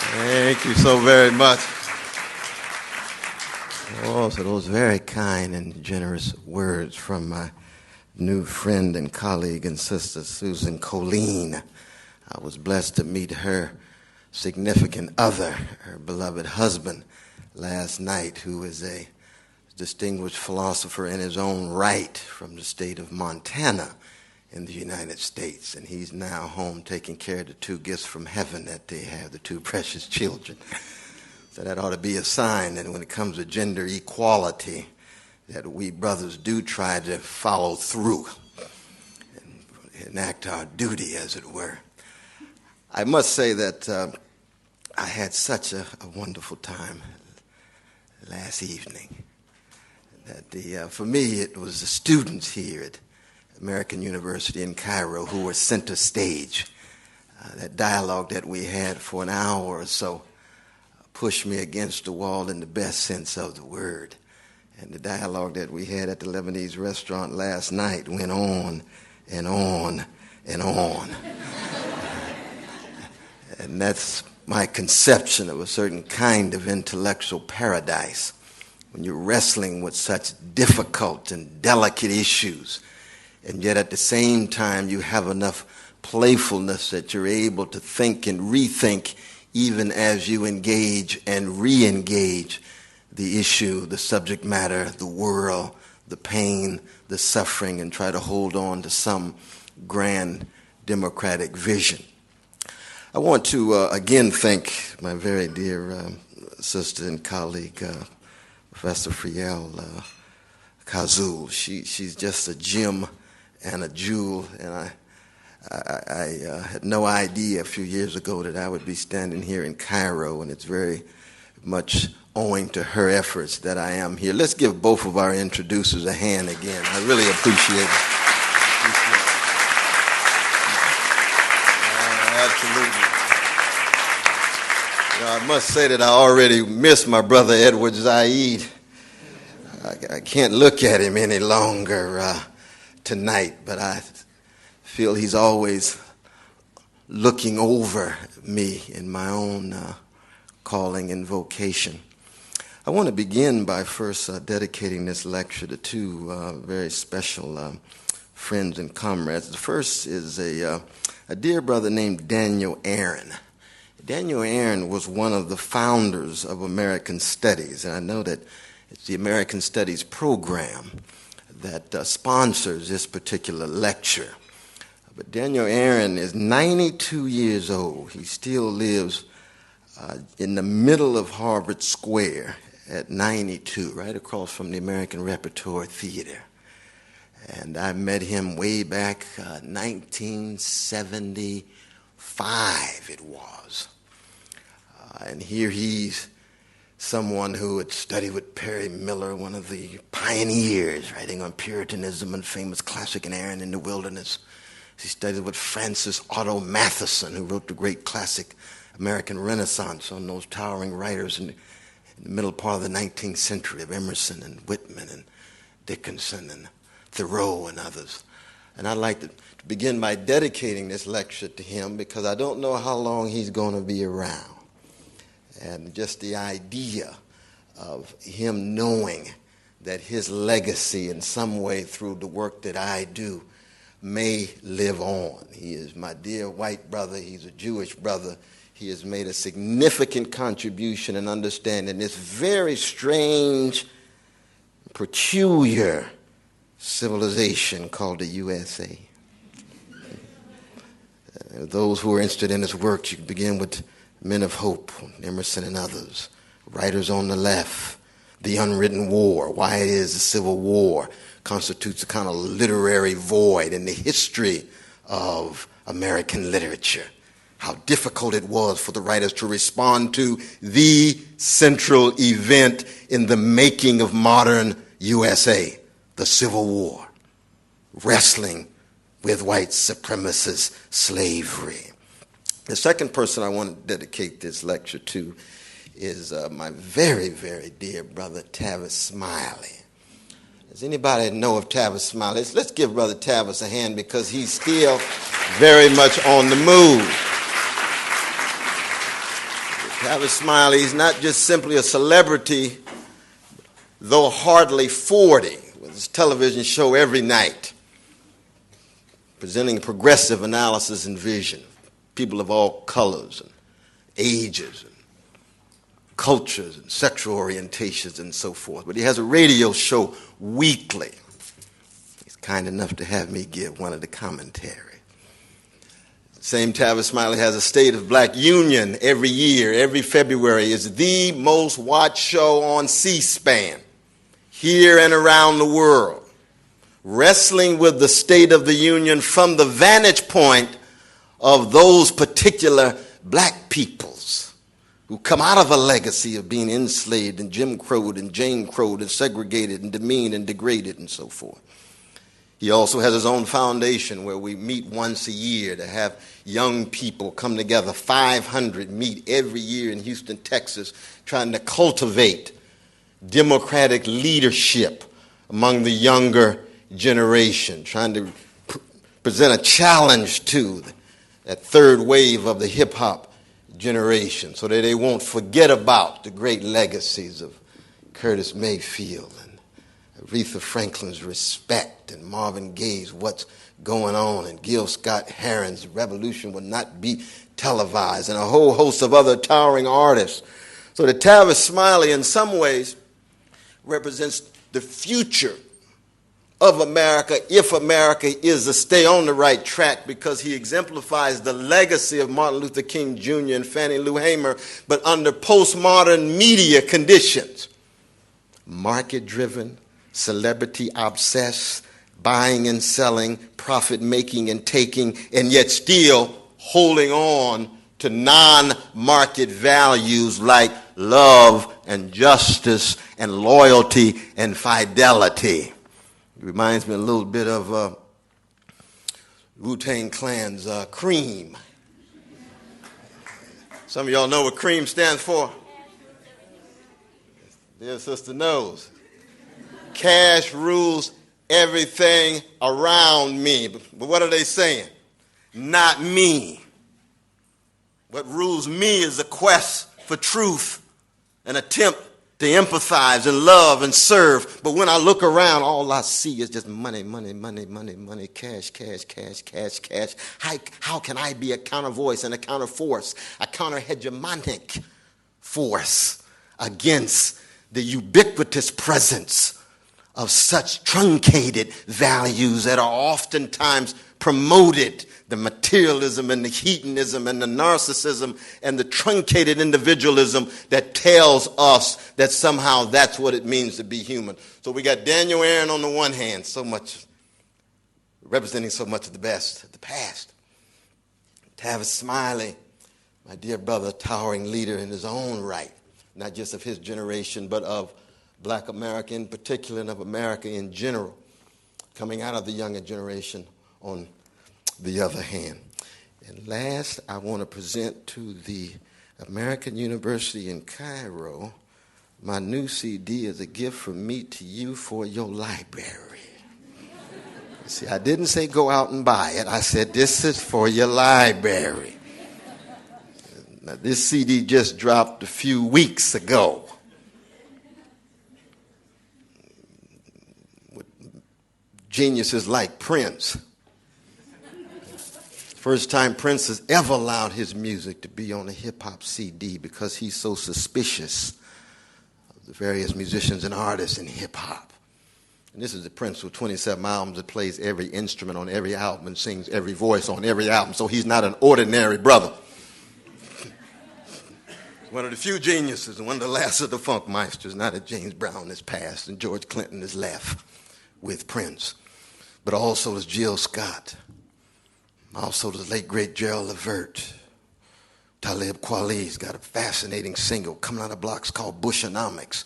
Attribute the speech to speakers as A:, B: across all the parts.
A: Thank you so very much. Oh, so those very kind and generous words from my new friend and colleague and sister, Susan Colleen. I was blessed to meet her significant other, her beloved husband, last night, who is a distinguished philosopher in his own right from the state of Montana in the United States. And he's now home taking care of the two gifts from heaven that they have, the two precious children. So that ought to be a sign that when it comes to gender equality, that we brothers do try to follow through and enact our duty, as it were. I must say that I had such a wonderful time last evening. That for me, it was the students here at American University in Cairo who were center stage. That dialogue that we had for an hour or so pushed me against the wall in the best sense of the word. And the dialogue that we had at the Lebanese restaurant last night went on and on and on. And that's my conception of a certain kind of intellectual paradise. When you're wrestling with such difficult and delicate issues, and yet at the same time you have enough playfulness that you're able to think and rethink even as you engage and re-engage the issue, the subject matter, the world, the pain, the suffering, and try to hold on to some grand democratic vision. I want to again thank my very dear sister and colleague, Professor Friel Kazul. She's just a gem and a jewel, and I had no idea a few years ago that I would be standing here in Cairo, and it's very much owing to her efforts that I am here. Let's give both of our introducers a hand again. I really appreciate it. Absolutely. You know, I must say that I already miss my brother Edward Zaid. I can't look at him any longer tonight, but I feel he's always looking over me in my own calling and vocation. I want to begin by first dedicating this lecture to two very special friends and comrades. The first is a dear brother named Daniel Aaron. Daniel Aaron was one of the founders of American Studies, and I know that it's the American Studies program that sponsors this particular lecture. But Daniel Aaron is 92 years old. He still lives in the middle of Harvard Square at 92, right across from the American Repertory Theater. And I met him way back 1975 it was. And here he's someone who had studied with Perry Miller, one of the pioneers writing on Puritanism and famous classic An Aaron in the Wilderness. He studied with Francis Otto Matheson, who wrote the great classic American Renaissance on those towering writers in the middle part of the 19th century of Emerson and Whitman and Dickinson and Thoreau and others. And I'd like to begin by dedicating this lecture to him because I don't know how long he's going to be around. And just the idea of him knowing that his legacy in some way through the work that I do may live on. He is my dear white brother. He's a Jewish brother. He has made a significant contribution in understanding this very strange, peculiar civilization called the USA. Those who are interested in his work, you can begin with Men of Hope, Emerson and others, writers on the left, The Unwritten War, why it is the Civil War constitutes a kind of literary void in the history of American literature. How difficult it was for the writers to respond to the central event in the making of modern USA, the Civil War, wrestling with white supremacist slavery. The second person I want to dedicate this lecture to is my very, very dear brother, Tavis Smiley. Does anybody know of Tavis Smiley? Let's give Brother Tavis a hand because he's still very much on the move. Tavis Smiley, he's not just simply a celebrity, though hardly 40, with his television show every night, presenting progressive analysis and vision, people of all colors and ages and cultures and sexual orientations and so forth. But he has a radio show weekly. He's kind enough to have me give one of the commentary. Same Tavis Smiley has a State of Black Union every year. Every February is the most watched show on C-SPAN here and around the world, wrestling with the State of the Union from the vantage point of those particular black peoples who come out of a legacy of being enslaved and Jim Crowed and Jane Crowed and segregated and demeaned and degraded and so forth. He also has his own foundation where we meet once a year to have young people come together. 500 meet every year in Houston, Texas, trying to cultivate democratic leadership among the younger generation, trying to present a challenge to that third wave of the hip-hop generation so that they won't forget about the great legacies of Curtis Mayfield and Aretha Franklin's Respect and Marvin Gaye's What's Going On and Gil Scott-Heron's Revolution Will Not Be Televised and a whole host of other towering artists. So that Tavis Smiley in some ways represents the future of America if America is to stay on the right track, because he exemplifies the legacy of Martin Luther King Jr. and Fannie Lou Hamer, but under postmodern media conditions. Market-driven, celebrity-obsessed, buying and selling, profit-making and taking, and yet still holding on to non-market values like love and justice and loyalty and fidelity. It reminds me a little bit of Wu-Tang Clan's CREAM. Some of y'all know what CREAM stands for? Dear sister knows. Cash rules everything around me. But what are they saying? Not me. What rules me is a quest for truth, an attempt to empathize and love and serve. But when I look around, all I see is just money, money, money, money, money, cash, cash, cash, cash, cash. How can I be a counter voice and a counter force, a counter hegemonic force against the ubiquitous presence of such truncated values that are oftentimes promoted, the materialism and the hedonism and the narcissism and the truncated individualism that tells us that somehow that's what it means to be human. So we got Daniel Aaron on the one hand, so much representing so much of the best of the past. Tavis Smiley, my dear brother, towering leader in his own right, not just of his generation, but of Black America in particular and of America in general, coming out of the younger generation on the other hand. And last, I want to present to the American University in Cairo my new CD as a gift from me to you for your library. See, I didn't say go out and buy it. I said this is for your library. Now, this CD just dropped a few weeks ago. With geniuses like Prince. First time Prince has ever allowed his music to be on a hip-hop CD because he's so suspicious of the various musicians and artists in hip-hop. And this is the Prince with 27 albums that plays every instrument on every album and sings every voice on every album, so he's not an ordinary brother. One of the few geniuses and one of the last of the funk meisters, now that James Brown has passed and George Clinton is left with Prince. But also there's Jill Scott. Also, the late, great Gerald Levert. Talib Kweli's got a fascinating single coming out of blocks called Bushonomics.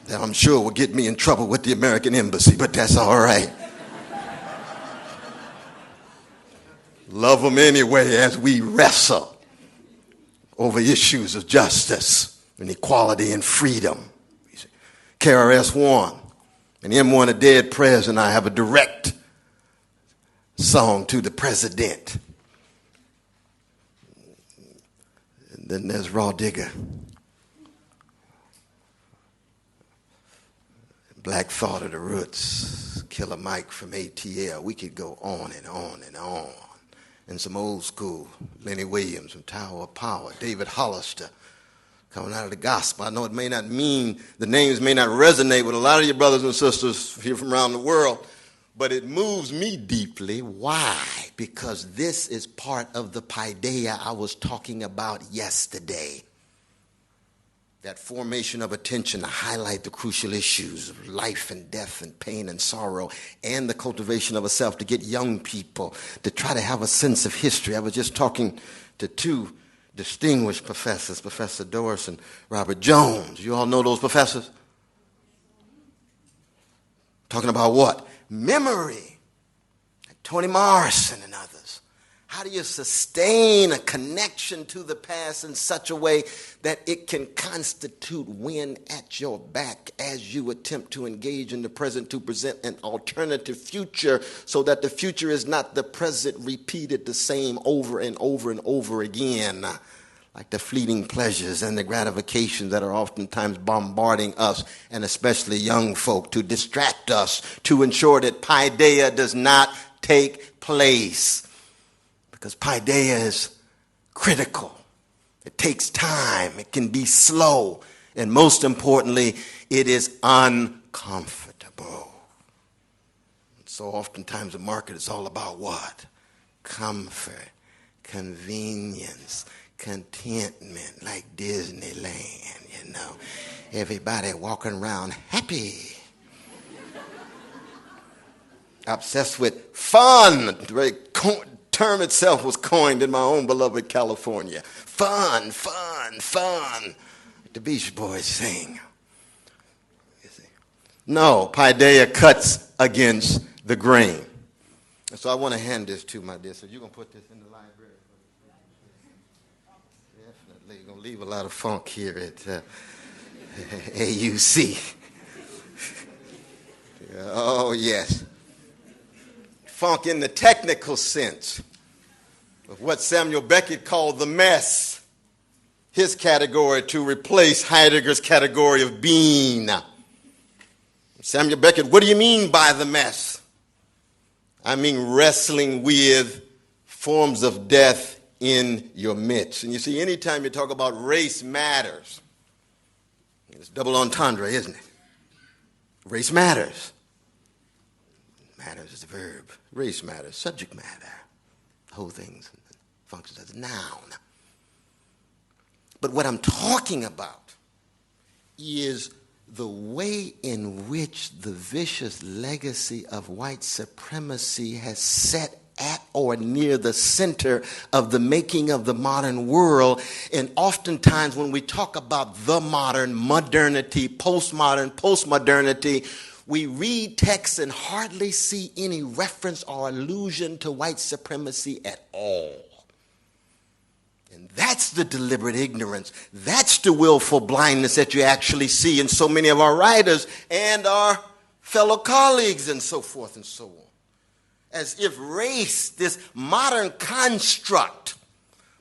A: That I'm sure will get me in trouble with the American Embassy, but that's all right. Love them anyway as we wrestle over issues of justice and equality and freedom. KRS-One and M1, a Dead President, I have a direct song to the president. Then there's Raw Digger. Black Thought of the Roots, Killer Mike from ATL. We could go on and on and on. And some old school, Lenny Williams from Tower of Power, David Hollister, coming out of the gospel. I know it may not mean, the names may not resonate with a lot of your brothers and sisters here from around the world, but it moves me deeply. Why? Because this is part of the paideia I was talking about yesterday. That formation of attention to highlight the crucial issues of life and death and pain and sorrow, and the cultivation of a self to get young people to try to have a sense of history. I was just talking to two distinguished professors, Professor Doris and Robert Jones. You all know those professors? Talking about what? Memory. Like Toni Morrison and others. How do you sustain a connection to the past in such a way that it can constitute wind at your back as you attempt to engage in the present to present an alternative future, so that the future is not the present repeated the same over and over and over again, like the fleeting pleasures and the gratifications that are oftentimes bombarding us, and especially young folk, to distract us, to ensure that paideia does not take place. Because paideia is critical. It takes time. It can be slow. And most importantly, it is uncomfortable. So oftentimes the market is all about what? Comfort, convenience, contentment, like Disneyland, you know. Everybody walking around happy. Obsessed with fun. Term itself was coined in my own beloved California. Fun, fun, fun. The Beach Boys sing. You see? No, paideia cuts against the grain. And so I want to hand this to my dear. So you're going to put this in the library? Definitely. You're going to leave a lot of funk here at AUC. Oh, yes. Funk in the technical sense of what Samuel Beckett called the mess, his category to replace Heidegger's category of being. Samuel Beckett, what do you mean by the mess? I mean wrestling with forms of death in your midst. And you see, anytime you talk about race matters, it's double entendre, isn't it? Race matters. Matters is the verb. Race matters. Subject matter. Whole things functions as a noun. But what I'm talking about is the way in which the vicious legacy of white supremacy has set at or near the center of the making of the modern world. And oftentimes when we talk about the modern, modernity, postmodernity, we read texts and hardly see any reference or allusion to white supremacy at all. And that's the deliberate ignorance. That's the willful blindness that you actually see in so many of our writers and our fellow colleagues and so forth and so on. As if race, this modern construct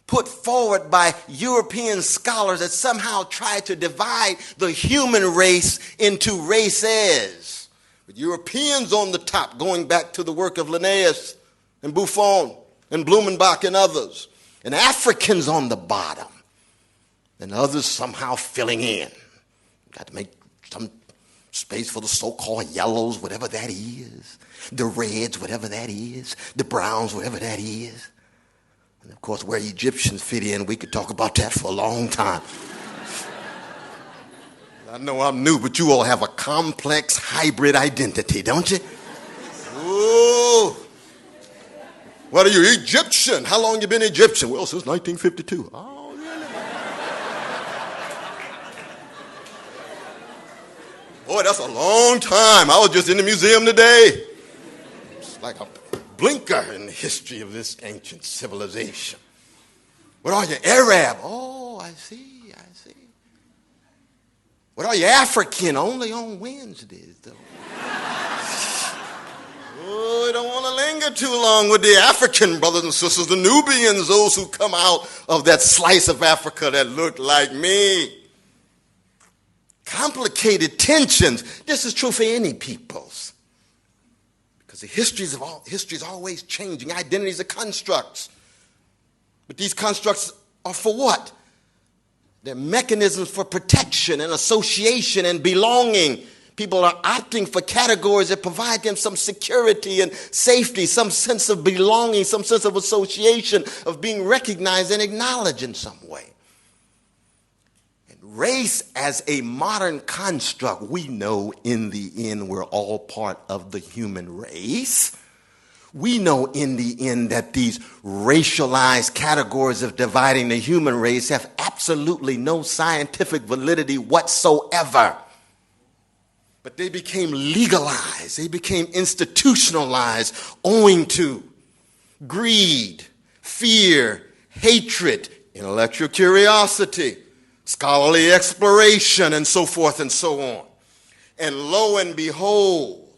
A: put forward by European scholars that somehow try to divide the human race into races, with Europeans on the top, going back to the work of Linnaeus and Buffon and Blumenbach and others, and Africans on the bottom, and others somehow filling in. Got to make some space for the so-called yellows, whatever that is, the reds, whatever that is, the browns, whatever that is. And of course, where Egyptians fit in, we could talk about that for a long time. I know I'm new, but you all have a complex hybrid identity, don't you? Ooh. What are you, Egyptian? How long you been Egyptian? Well, since 1952. Oh, really? Boy, that's a long time. I was just in the museum today. It's like a blinker in the history of this ancient civilization. What are you, Arab? Oh, I see. What are you, African? Only on Wednesdays, though. Oh, we don't want to linger too long with the African brothers and sisters, the Nubians, those who come out of that slice of Africa that look like me. Complicated tensions. This is true for any peoples. Because the history is always changing. Identities are constructs. But these constructs are for what? They're mechanisms for protection and association and belonging. People are opting for categories that provide them some security and safety, some sense of belonging, some sense of association, of being recognized and acknowledged in some way. And race as a modern construct, we know in the end we're all part of the human race. We know in the end that these racialized categories of dividing the human race have absolutely no scientific validity whatsoever. But they became legalized, they became institutionalized owing to greed, fear, hatred, intellectual curiosity, scholarly exploration, and so forth and so on. And lo and behold,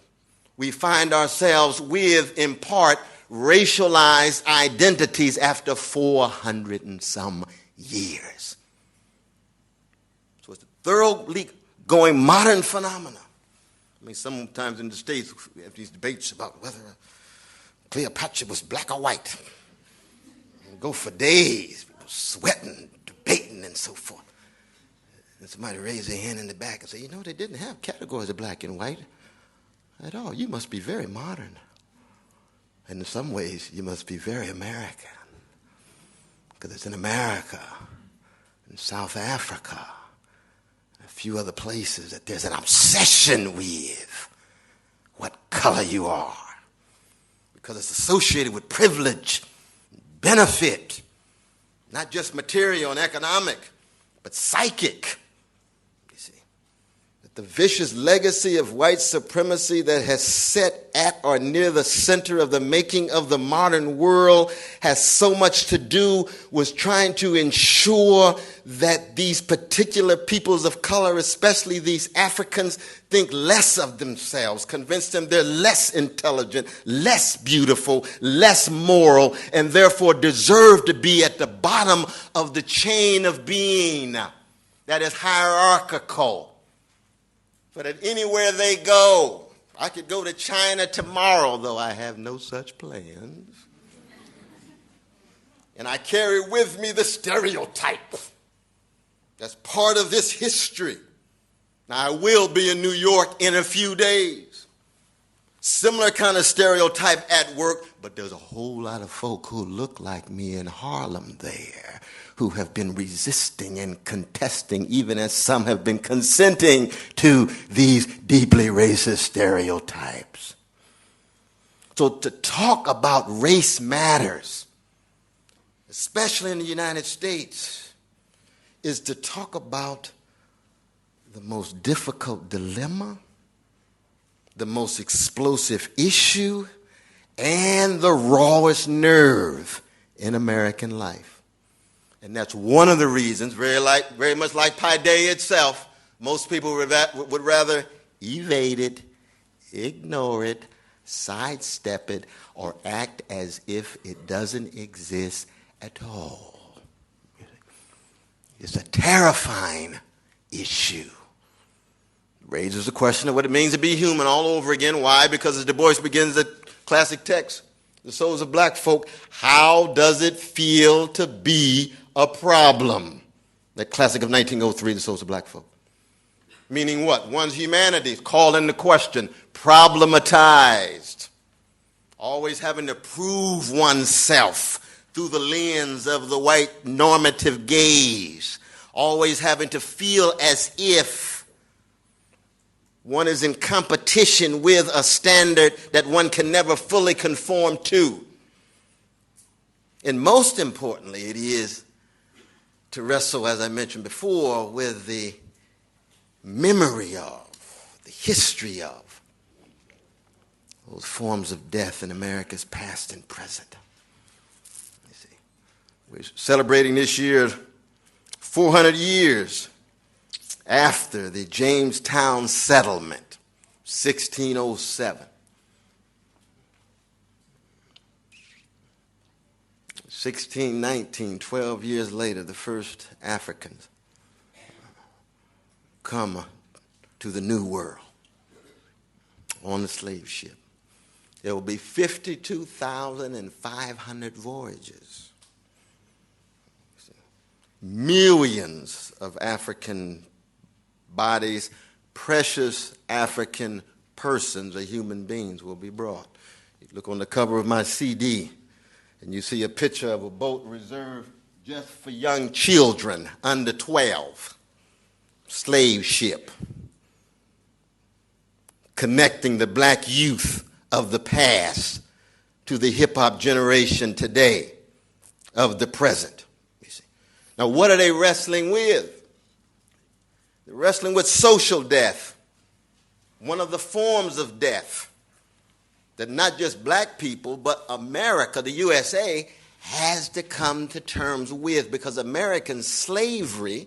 A: we find ourselves with, in part, racialized identities after 400 and some years. So it's a thoroughly going modern phenomenon. I mean, sometimes in the States, we have these debates about whether Cleopatra was black or white. And go for days, people sweating, debating, and so forth. And somebody raised their hand in the back and say, you know, they didn't have categories of black and white at all. You must be very modern. And in some ways, you must be very American. Because it's in America, in South Africa, a few other places that there's an obsession with what color you are. Because it's associated with privilege, benefit, not just material and economic, but psychic. You see, that the vicious legacy of white supremacy that has set at or near the center of the making of the modern world has so much to do with trying to ensure that these particular peoples of color, especially these Africans, think less of themselves, convince them they're less intelligent, less beautiful, less moral, and therefore deserve to be at the bottom of the chain of being that is hierarchical. So that anywhere they go, I could go to China tomorrow, though I have no such plans, and I carry with me the stereotype that's part of this history. Now, I will be in New York in a few days. Similar kind of stereotype at work, but there's a whole lot of folk who look like me in Harlem there who have been resisting and contesting, even as some have been consenting to these deeply racist stereotypes. So to talk about race matters, especially in the United States, is to talk about the most difficult dilemma, the most explosive issue, and the rawest nerve in American life. And that's one of the reasons, very much like Pi Day itself, most people would rather evade it, ignore it, sidestep it, or act as if it doesn't exist at all. It's a terrifying issue. It raises the question of what it means to be human all over again. Why? Because as Du Bois begins the classic text, The Souls of Black Folk, how does it feel to be a problem? That classic of 1903, The Souls of Black Folk. Meaning what? One's humanity is called into question, problematized. Always having to prove oneself through the lens of the white normative gaze, always having to feel as if one is in competition with a standard that one can never fully conform to. And most importantly, it is to wrestle, as I mentioned before, with the memory of, the history of those forms of death in America's past and present. We're celebrating this year 400 years after the Jamestown settlement, 1607. 1619, 12 years later, the first Africans come to the New World on the slave ship. There will be 52,500 voyages. Millions of African bodies, precious African persons or human beings will be brought. You look on the cover of my CD, and you see a picture of a boat reserved just for young children under 12, slave ship, connecting the black youth of the past to the hip-hop generation today of the present. You see. Now, what are they wrestling with? They're wrestling with social death, one of the forms of death that not just black people, but America, the USA, has to come to terms with, because American slavery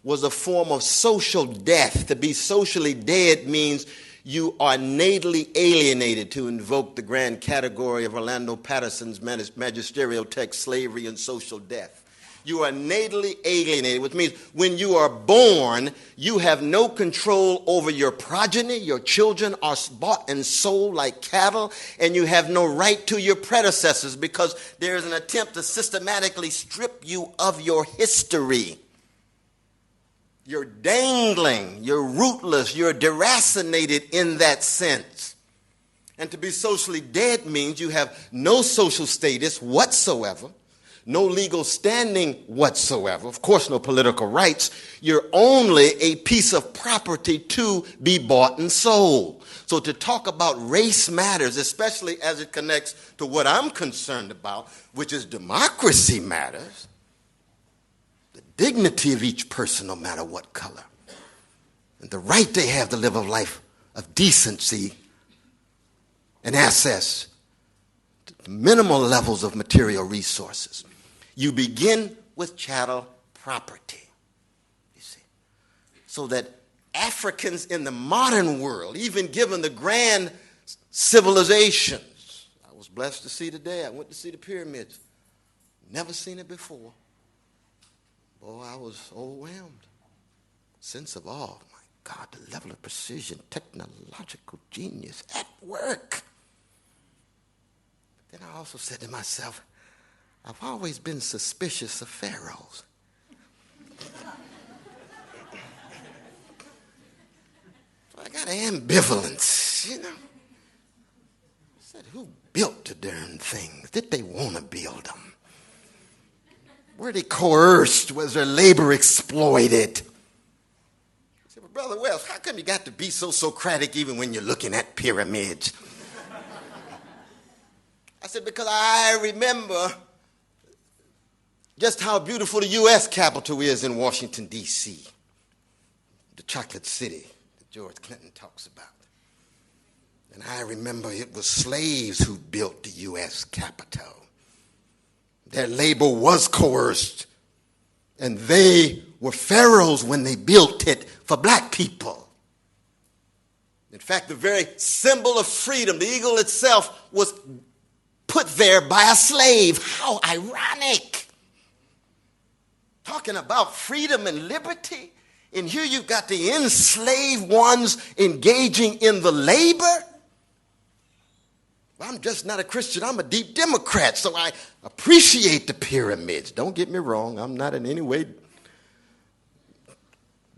A: was a form of social death. To be socially dead means you are natally alienated, to invoke the grand category of Orlando Patterson's magisterial text, Slavery and Social Death. You are natally alienated, which means when you are born, you have no control over your progeny. Your children are bought and sold like cattle, and you have no right to your predecessors, because there is an attempt to systematically strip you of your history. You're dangling, you're rootless, you're deracinated in that sense. And to be socially dead means you have no social status whatsoever, no legal standing whatsoever, of course no political rights. You're only a piece of property to be bought and sold. So to talk about race matters, especially as it connects to what I'm concerned about, which is democracy matters, the dignity of each person, no matter what color, and the right they have to live a life of decency and access to minimal levels of material resources. You begin with chattel property, you see, so that Africans in the modern world, even given the grand civilizations, I was blessed to see today, I went to see the pyramids, never seen it before. Boy, I was overwhelmed. Sense of awe. My God, the level of precision, technological genius at work. Then I also said to myself, I've always been suspicious of pharaohs. So I got ambivalence, you know. I said, who built the darn things? Did they want to build them? Were they coerced? Was their labor exploited? I said, well, Brother West, how come you got to be so Socratic even when you're looking at pyramids? I said, because I remember just how beautiful the U.S. Capitol is in Washington, D.C., the chocolate city that George Clinton talks about. And I remember it was slaves who built the U.S. Capitol. Their labor was coerced, and they were pharaohs when they built it for black people. In fact, the very symbol of freedom, the eagle itself, was put there by a slave. How ironic. Talking about freedom and liberty, and here you've got the enslaved ones engaging in the labor. Well, I'm just not a Christian, I'm a deep Democrat, so I appreciate the pyramids. Don't get me wrong, I'm not in any way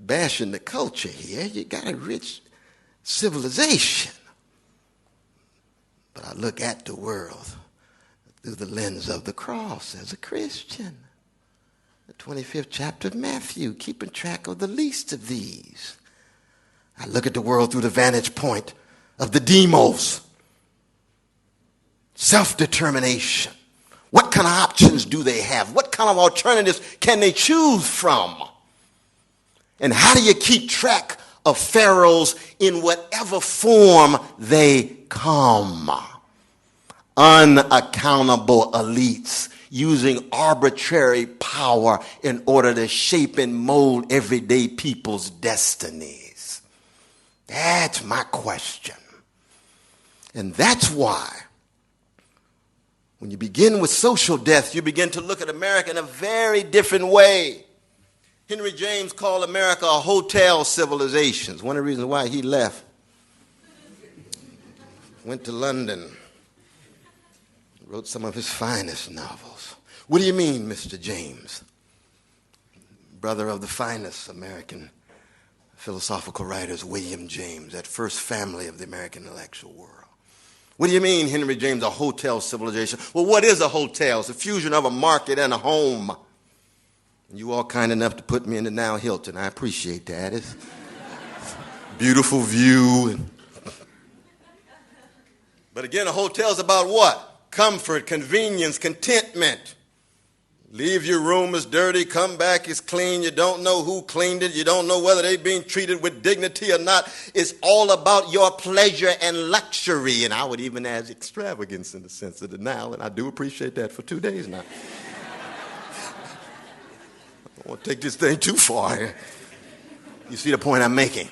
A: bashing the culture here. You got a rich civilization. But I look at the world through the lens of the cross as a Christian. The 25th chapter of Matthew, keeping track of the least of these. I look at the world through the vantage point of the demos. Self-determination. What kind of options do they have? What kind of alternatives can they choose from? And how do you keep track of pharaohs in whatever form they come? Unaccountable elites using arbitrary power in order to shape and mold everyday people's destinies. That's my question. And that's why When you begin with social death, you begin to look at America in a very different way. Henry James called America a hotel civilization. It's one of the reasons why he left. Went to London, wrote some of his finest novels. What do you mean, Mr. James? Brother of the finest American philosophical writers, William James, that first family of the American intellectual world. What do you mean, Henry James, a hotel civilization? Well, what is a hotel? It's a fusion of a market and a home. And you all kind enough to put me in the Now Hilton. I appreciate that. It's beautiful view. But again, a hotel's about what? Comfort, convenience, contentment. Leave your room is dirty, come back it's clean. You don't know who cleaned it. You don't know whether they're being treated with dignity or not. It's all about your pleasure and luxury. And I would even add extravagance in the sense of the now. And I do appreciate that for 2 days now. I don't want to take this thing too far here. You see the point I'm making?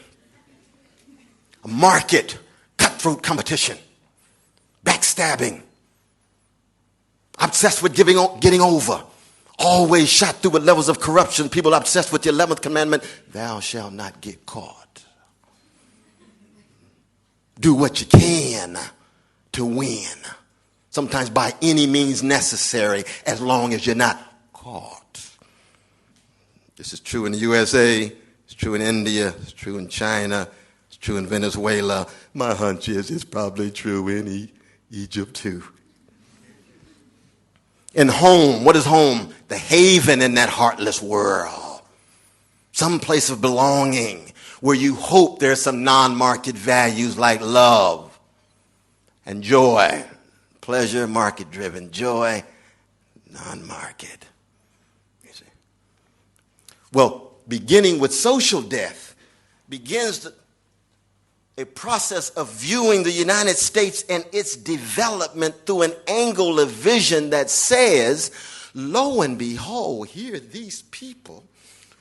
A: A market, cutthroat competition, backstabbing, obsessed with getting over. Always shot through with levels of corruption. People obsessed with the 11th commandment, thou shalt not get caught. Do what you can to win. Sometimes by any means necessary, as long as you're not caught. This is true in the USA. It's true in India. It's true in China. It's true in Venezuela. My hunch is it's probably true in Egypt too. In home, what is home? The haven in that heartless world. Some place of belonging where you hope there's some non-market values like love and joy. Pleasure, market-driven. Joy, non-market. You see? Well, beginning with social death begins a process of viewing the United States and its development through an angle of vision that says, lo and behold, here these people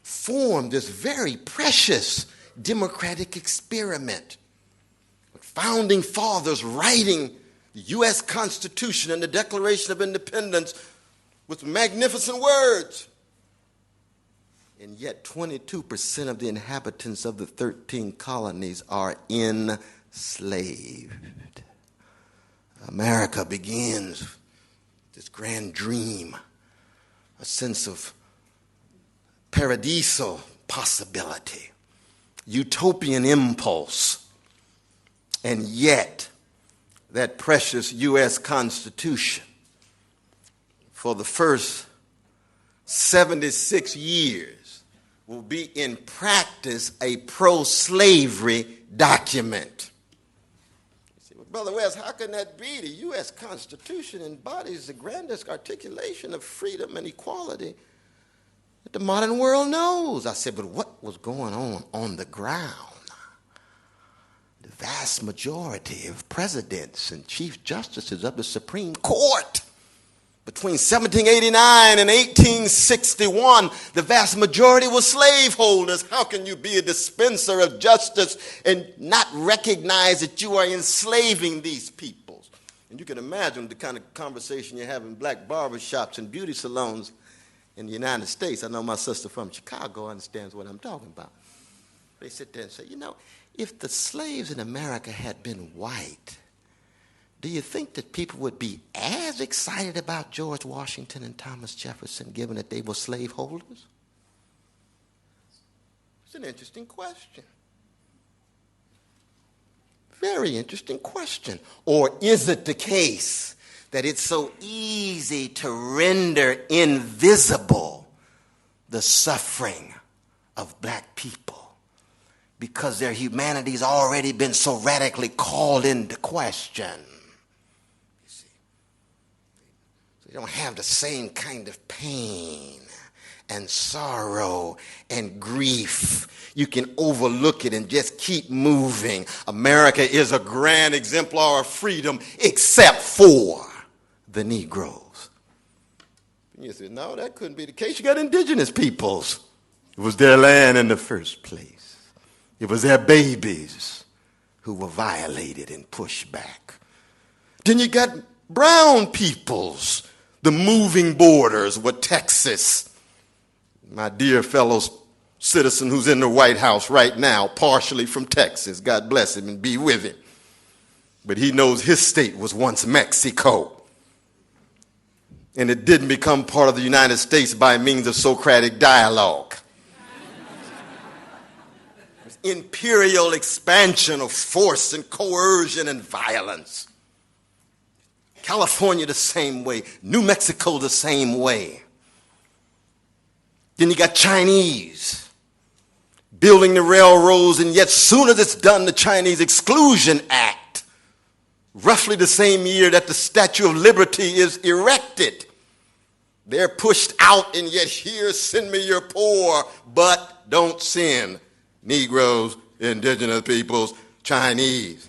A: form this very precious democratic experiment. With founding fathers writing the U.S. Constitution and the Declaration of Independence with magnificent words. And yet 22% of the inhabitants of the 13 colonies are enslaved. America begins this grand dream, a sense of paradiso possibility, utopian impulse. And yet that precious U.S. Constitution, for the first 76 years, will be in practice a pro-slavery document. You say, well, Brother West, how can that be? The U.S. Constitution embodies the grandest articulation of freedom and equality that the modern world knows. I said, but what was going on the ground? The vast majority of presidents and chief justices of the Supreme Court between 1789 and 1861, the vast majority were slaveholders. How can you be a dispenser of justice and not recognize that you are enslaving these peoples? And you can imagine the kind of conversation you have in black barbershops and beauty salons in the United States. I know my sister from Chicago understands what I'm talking about. They sit there and say, you know, if the slaves in America had been white, do you think that people would be as excited about George Washington and Thomas Jefferson, given that they were slaveholders? It's an interesting question. Very interesting question. Or is it the case that it's so easy to render invisible the suffering of black people because their humanity's already been so radically called into question? You don't have the same kind of pain and sorrow and grief. You can overlook it and just keep moving. America is a grand exemplar of freedom except for the Negroes. And you say, no, that couldn't be the case. You got indigenous peoples. It was their land in the first place. It was their babies who were violated and pushed back. Then you got brown peoples. The moving borders were Texas. My dear fellow citizen who's in the White House right now, partially from Texas, God bless him and be with him. But he knows his state was once Mexico. And it didn't become part of the United States by means of Socratic dialogue. Imperial expansion of force and coercion and violence. California the same way. New Mexico the same way. Then you got Chinese building the railroads, and yet soon as it's done, the Chinese Exclusion Act, roughly the same year that the Statue of Liberty is erected. They're pushed out, and yet here, send me your poor, but don't send Negroes, indigenous peoples, Chinese.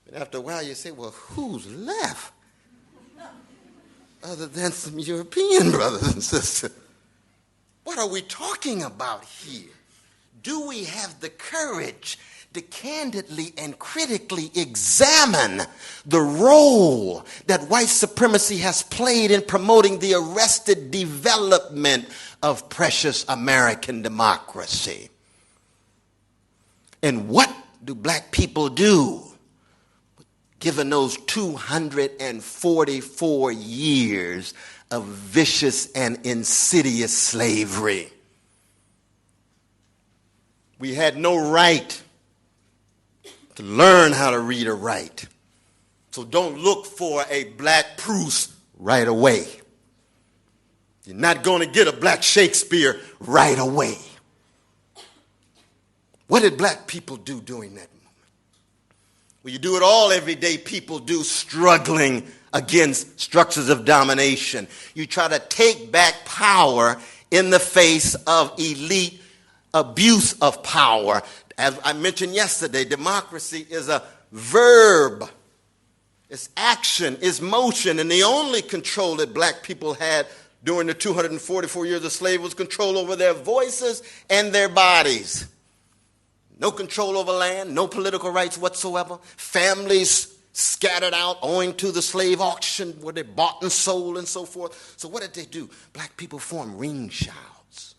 A: And after a while you say, well, who's left? Other than some European brothers and sisters. What are we talking about here? Do we have the courage to candidly and critically examine the role that white supremacy has played in promoting the arrested development of precious American democracy? And what do black people do given those 244 years of vicious and insidious slavery? We had no right to learn how to read or write. So don't look for a black Proust right away. You're not going to get a black Shakespeare right away. What did black people do during that moment? Well, you do it all everyday people do, struggling against structures of domination. You try to take back power in the face of elite abuse of power. As I mentioned yesterday, democracy is a verb. It's action, it's motion, and the only control that black people had during the 244 years of slavery was control over their voices and their bodies. No control over land, no political rights whatsoever. Families scattered out owing to the slave auction where they bought and sold and so forth. So what did they do? Black people formed ring shouts,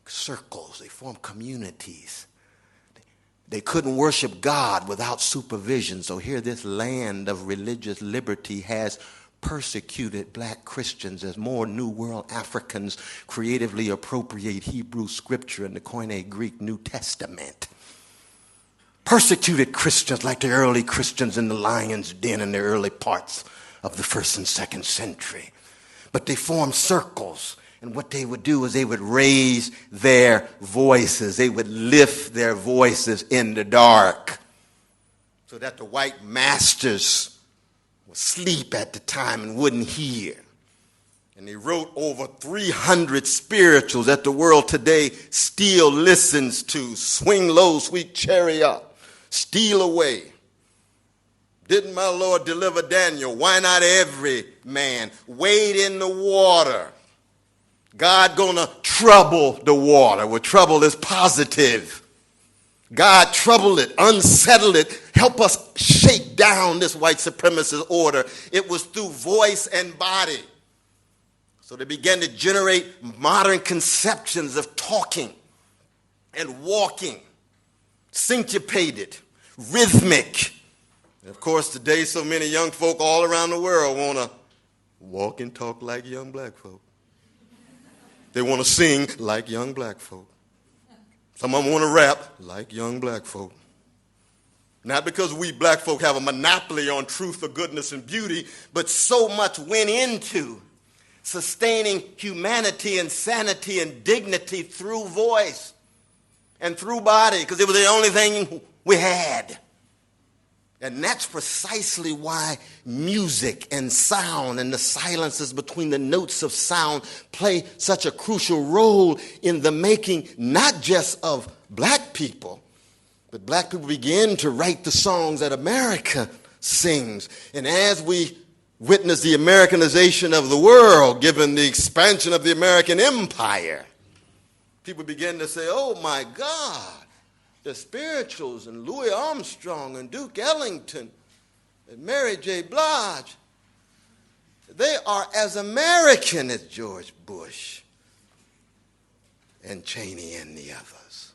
A: circles. They formed communities. They couldn't worship God without supervision. So here this land of religious liberty has persecuted black Christians as more New World Africans creatively appropriate Hebrew scripture and the Koine Greek New Testament. Persecuted Christians like the early Christians in the lion's den in the early parts of the 1st and 2nd century. But they formed circles, and what they would do is they would raise their voices. They would lift their voices in the dark so that the white masters would sleep at the time and wouldn't hear. And they wrote over 300 spirituals that the world today still listens to. Swing low, sweet chariot. Steal away. Didn't my Lord deliver Daniel? Why not every man? Wade in the water. God gonna trouble the water. Well, trouble is positive. God trouble it, unsettle it, help us shake down this white supremacist order. It was through voice and body. So they began to generate modern conceptions of talking and walking, syncopated, rhythmic. And of course, today so many young folk all around the world want to walk and talk like young black folk. They want to sing like young black folk. Some of them want to rap like young black folk. Not because we black folk have a monopoly on truth or goodness and beauty, but so much went into sustaining humanity and sanity and dignity through voice and through body, because it was the only thing we had. And that's precisely why music and sound and the silences between the notes of sound play such a crucial role in the making not just of black people, but black people begin to write the songs that America sings. And as we witness the Americanization of the world, given the expansion of the American empire, people begin to say, oh my God, the spirituals and Louis Armstrong and Duke Ellington and Mary J. Blige, They are as American as George Bush and Cheney and the others.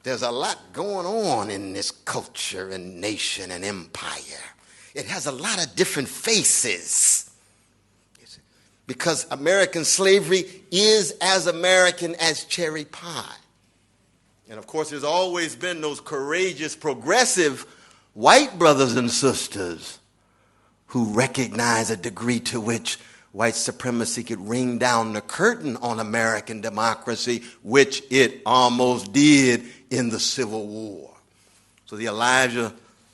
A: There's a lot going on in this culture and nation and empire. It has a lot of different faces. Because American slavery is as American as cherry pie. And of course, there's always been those courageous, progressive white brothers and sisters who recognize a degree to which white supremacy could ring down the curtain on American democracy, which it almost did in the Civil War. So the Elijah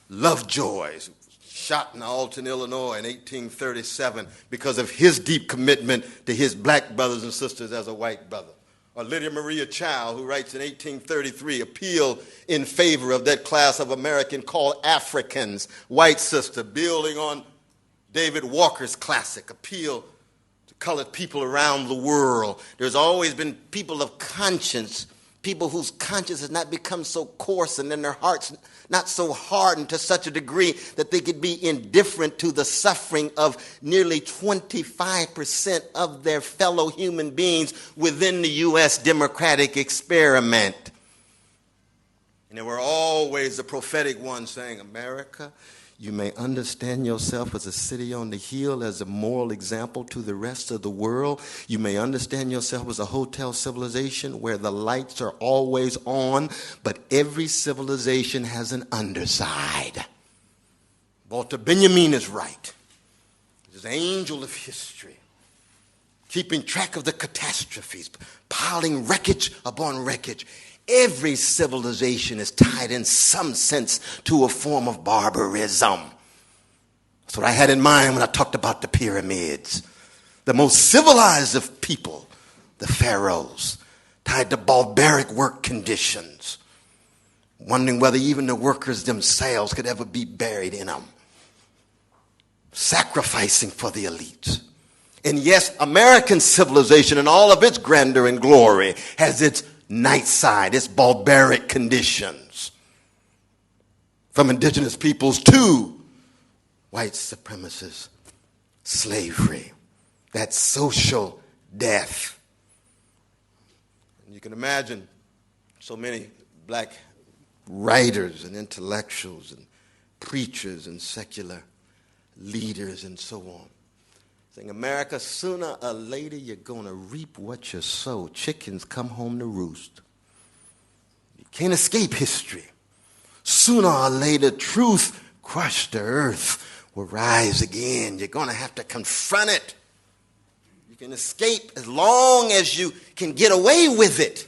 A: Lovejoys, shot in Alton, Illinois in 1837 because of his deep commitment to his black brothers and sisters as a white brother. Or Lydia Maria Child, who writes in 1833, appeal in favor of that class of American called Africans, white sister, building on David Walker's classic, appeal to colored people around the world. There's always been people of conscience, people whose conscience has not become so coarse and then their hearts not so hardened to such a degree that they could be indifferent to the suffering of nearly 25% of their fellow human beings within the U.S. democratic experiment. And there were always the prophetic ones saying, America, you may understand yourself as a city on the hill, as a moral example to the rest of the world. You may understand yourself as a hotel civilization where the lights are always on, but every civilization has an underside. Walter Benjamin is right. He's an angel of history, keeping track of the catastrophes, piling wreckage upon wreckage. Every civilization is tied in some sense to a form of barbarism. That's what I had in mind when I talked about the pyramids. The most civilized of people, the pharaohs, tied to barbaric work conditions, wondering whether even the workers themselves could ever be buried in them, sacrificing for the elites. And yes, American civilization in all of its grandeur and glory has its night side, its barbaric conditions, from indigenous peoples to white supremacists, slavery, that social death. And you can imagine so many black writers and intellectuals and preachers and secular leaders and so on saying, America, sooner or later you're going to reap what you sow. Chickens come home to roost. You can't escape history. Sooner or later, truth crushed to earth will rise again. You're going to have to confront it. You can escape as long as you can get away with it.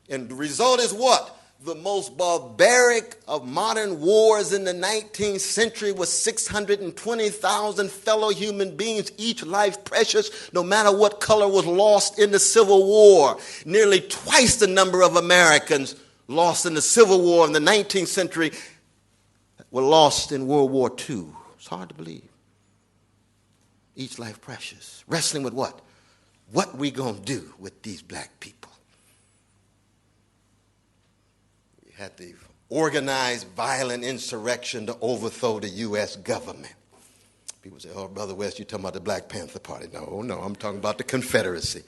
A: And the result is what? The most barbaric of modern wars in the 19th century was 620,000 fellow human beings, each life precious, no matter what color, was lost in the Civil War. Nearly twice the number of Americans lost in the Civil War in the 19th century were lost in World War II. It's hard to believe. Each life precious. Wrestling with what? What we gonna do with these black people? Had the organized violent insurrection to overthrow the U.S. government. People say, oh, Brother West, you're talking about the Black Panther Party. No, I'm talking about the Confederacy.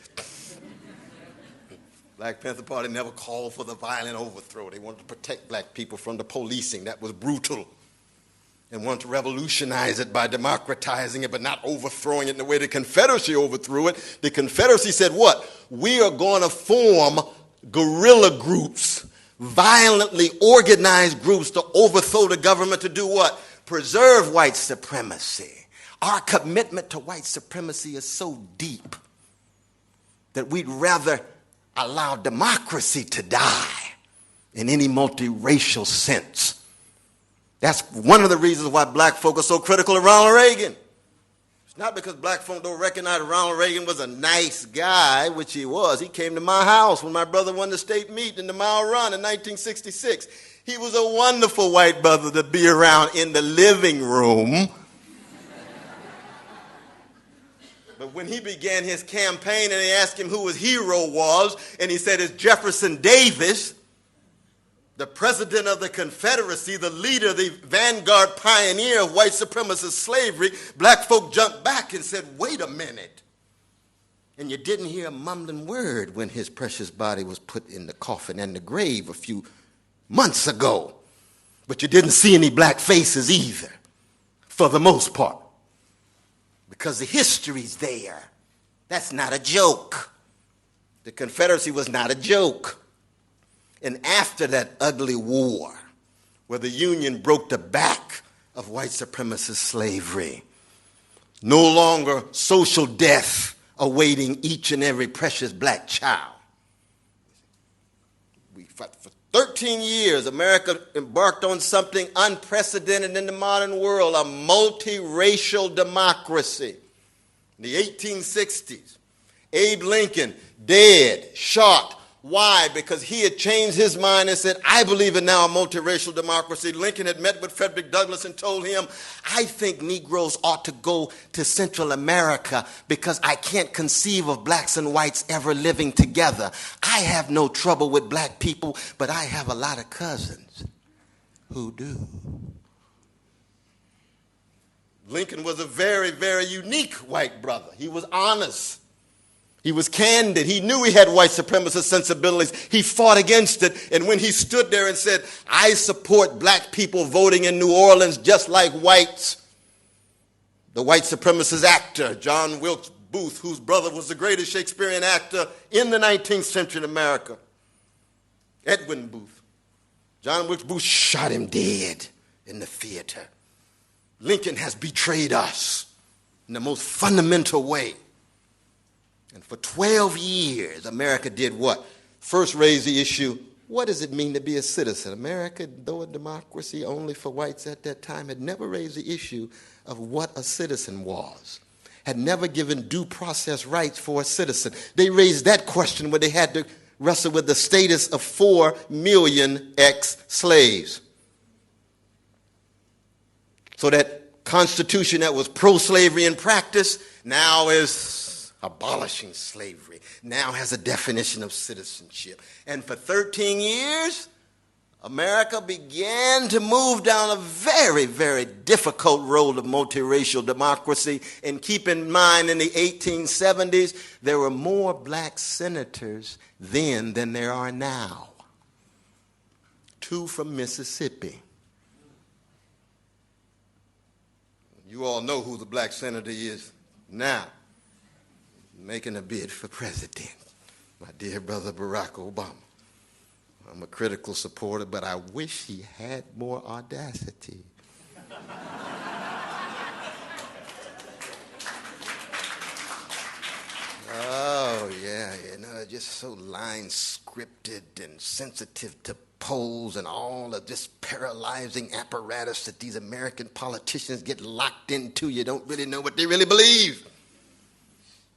A: Black Panther Party never called for the violent overthrow. They wanted to protect black people from the policing that was brutal and wanted to revolutionize it by democratizing it but not overthrowing it in the way the Confederacy overthrew it. The Confederacy said what? We are going to form guerrilla groups, violently organized groups to overthrow the government to do what? Preserve white supremacy. Our commitment to white supremacy is so deep that we'd rather allow democracy to die in any multiracial sense. That's one of the reasons why black folk are so critical of Ronald Reagan. It's not because black folk don't recognize that Ronald Reagan was a nice guy, which he was. He came to my house when my brother won the state meet in the Mile Run in 1966. He was a wonderful white brother to be around in the living room. But when he began his campaign and they asked him who his hero was, and he said it's Jefferson Davis, the president of the Confederacy, the leader, the vanguard pioneer of white supremacist slavery, black folk jumped back and said, wait a minute. And you didn't hear a mumbling word when his precious body was put in the coffin and the grave a few months ago. But you didn't see any black faces either, for the most part, because the history's there. That's not a joke. The Confederacy was not a joke. And after that ugly war, where the Union broke the back of white supremacist slavery, no longer social death awaiting each and every precious black child. For 13 years, America embarked on something unprecedented in the modern world, a multiracial democracy. In the 1860s, Abe Lincoln, dead, shot. Why? Because he had changed his mind and said, I believe in now a multiracial democracy. Lincoln had met with Frederick Douglass and told him, I think Negroes ought to go to Central America because I can't conceive of blacks and whites ever living together. I have no trouble with black people, but I have a lot of cousins who do. Lincoln was a very, very unique white brother. He was honest. He was candid. He knew he had white supremacist sensibilities. He fought against it. And when he stood there and said, I support black people voting in New Orleans just like whites, the white supremacist actor, John Wilkes Booth, whose brother was the greatest Shakespearean actor in the 19th century in America, Edwin Booth, John Wilkes Booth shot him dead in the theater. Lincoln has betrayed us in the most fundamental way. And for 12 years, America did what? First raised the issue, what does it mean to be a citizen? America, though a democracy only for whites at that time, had never raised the issue of what a citizen was, had never given due process rights for a citizen. They raised that question when they had to wrestle with the status of 4 million ex-slaves. So that Constitution that was pro-slavery in practice now is abolishing slavery, now has a definition of citizenship. And for 13 years, America began to move down a very, very difficult road of multiracial democracy. And keep in mind, in the 1870s, there were more black senators then than there are now. 2 from Mississippi. You all know who the black senator is now, making a bid for president, my dear brother Barack Obama. I'm a critical supporter, but I wish he had more audacity. Oh, yeah, just so line scripted and sensitive to polls and all of this paralyzing apparatus that these American politicians get locked into. You don't really know what they really believe.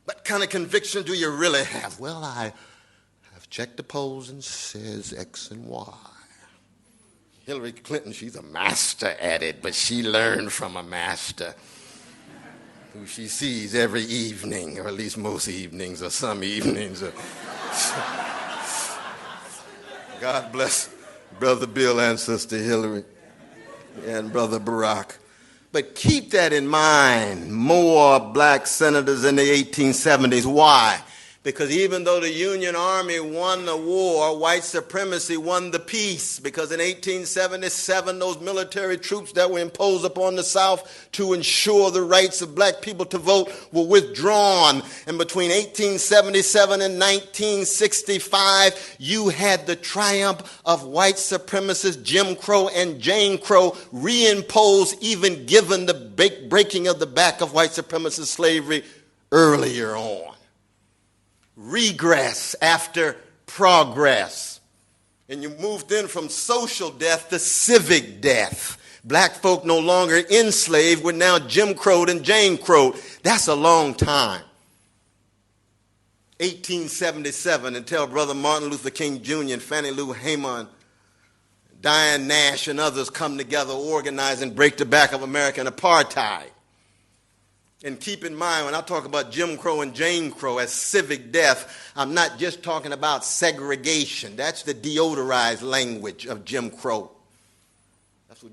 A: What kind of conviction do you really have? Well, I have checked the polls and says X and Y. Hillary Clinton, she's a master at it, but she learned from a master who she sees every evening, or at least most evenings, or some evenings. God bless Brother Bill and Sister Hillary and Brother Barack. But keep that in mind, more black senators in the 1870s. Why? Because even though the Union Army won the war, white supremacy won the peace. Because in 1877, those military troops that were imposed upon the South to ensure the rights of black people to vote were withdrawn. And between 1877 and 1965, you had the triumph of white supremacists Jim Crow and Jane Crow reimposed, even given the breaking of the back of white supremacist slavery earlier on. Regress after progress. And you moved in from social death to civic death. Black folk no longer enslaved, we're now Jim Crowed and Jane Crowed. That's a long time. 1877, until Brother Martin Luther King Jr. and Fannie Lou Hamer, Diane Nash and others come together, organize and break the back of American apartheid. And keep in mind, when I talk about Jim Crow and Jane Crow as civic death, I'm not just talking about segregation. That's the deodorized language of Jim Crow.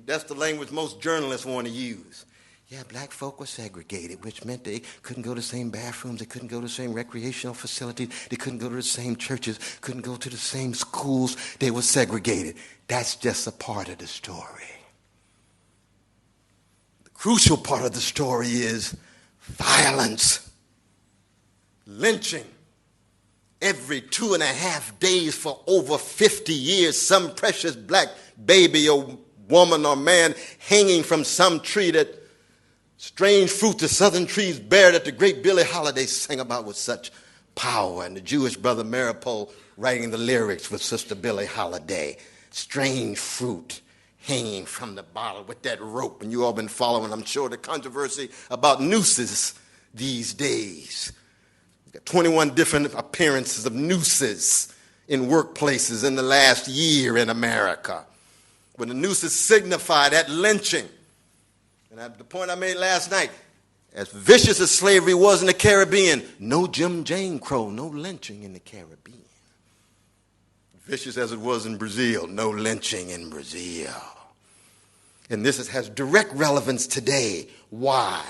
A: That's the language most journalists want to use. Yeah, black folk were segregated, which meant they couldn't go to the same bathrooms, they couldn't go to the same recreational facilities, they couldn't go to the same churches, couldn't go to the same schools. They were segregated. That's just a part of the story. The crucial part of the story is violence, lynching. Every 2.5 days for over 50 years, some precious black baby or woman or man hanging from some tree, that strange fruit the southern trees bear that the great Billie Holiday sang about with such power, and the Jewish brother Maripol writing the lyrics with Sister Billie Holiday. Strange fruit hanging from the bottle with that rope. And you all been following, I'm sure, the controversy about nooses these days. We've got 21 different appearances of nooses in workplaces in the last year in America. When the nooses signify that lynching. And the point I made last night, as vicious as slavery was in the Caribbean, no Jane Crow, no lynching in the Caribbean. Vicious as it was in Brazil, no lynching in Brazil. And this has direct relevance today. Why?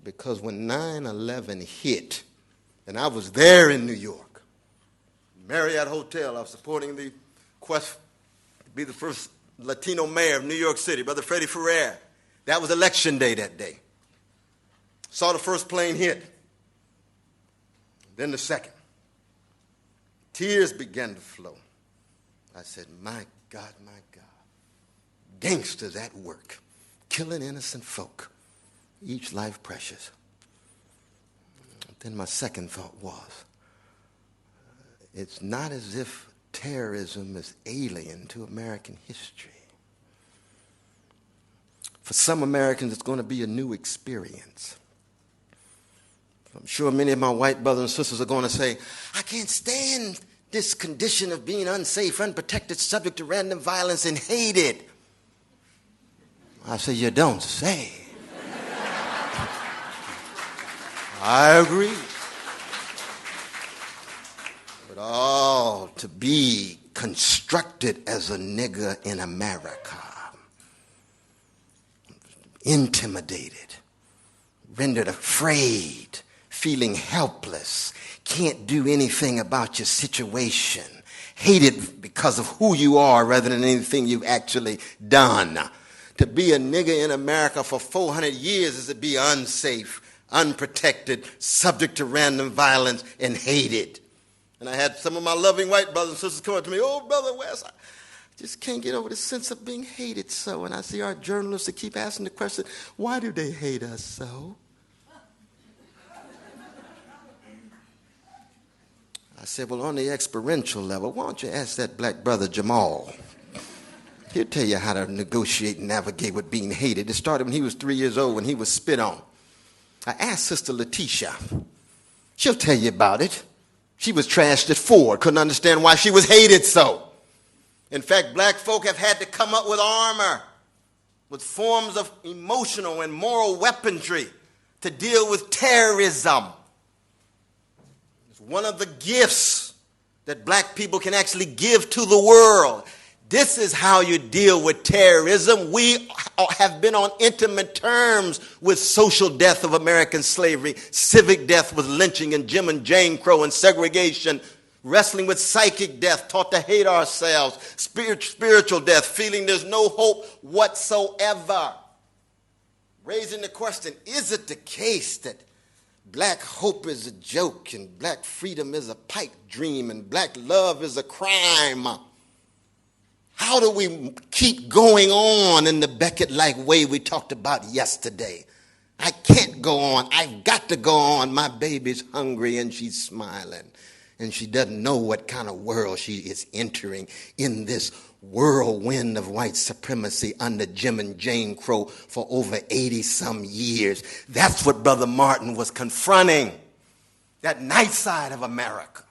A: Because when 9/11 hit, and I was there in New York, Marriott Hotel, I was supporting the quest to be the first Latino mayor of New York City, Brother Freddie Ferrer. That was election day that day. Saw the first plane hit, then the second. Tears began to flow. I said, my God, my God. Gangsters at work, killing innocent folk, each life precious. Then my second thought was, it's not as if terrorism is alien to American history. For some Americans, it's going to be a new experience. I'm sure many of my white brothers and sisters are going to say, I can't stand this condition of being unsafe, unprotected, subject to random violence, and hated. I say, you don't say. I agree. But all to be constructed as a nigger in America, intimidated, rendered afraid, feeling helpless, can't do anything about your situation, hated because of who you are rather than anything you've actually done. To be a nigger in America for 400 years is to be unsafe, unprotected, subject to random violence, and hated. And I had some of my loving white brothers and sisters come up to me, oh, Brother West, I just can't get over the sense of being hated so. And I see our journalists that keep asking the question, why do they hate us so? I said, well, on the experiential level, why don't you ask that black brother Jamal? He'll tell you how to negotiate and navigate with being hated. It started when he was 3 years old, when he was spit on. I asked Sister Letitia. She'll tell you about it. She was trashed at 4, couldn't understand why she was hated so. In fact, black folk have had to come up with armor, with forms of emotional and moral weaponry to deal with terrorism. It's one of the gifts that black people can actually give to the world. This is how you deal with terrorism. We have been on intimate terms with social death of American slavery, civic death with lynching and Jim and Jane Crow and segregation, wrestling with psychic death, taught to hate ourselves, spiritual death, feeling there's no hope whatsoever. Raising the question, is it the case that black hope is a joke and black freedom is a pipe dream and black love is a crime? How do we keep going on in the Beckett-like way we talked about yesterday? I can't go on. I've got to go on. My baby's hungry and she's smiling. And she doesn't know what kind of world she is entering in this whirlwind of white supremacy under Jim and Jane Crow for over 80-some years. That's what Brother Martin was confronting, that night side of America.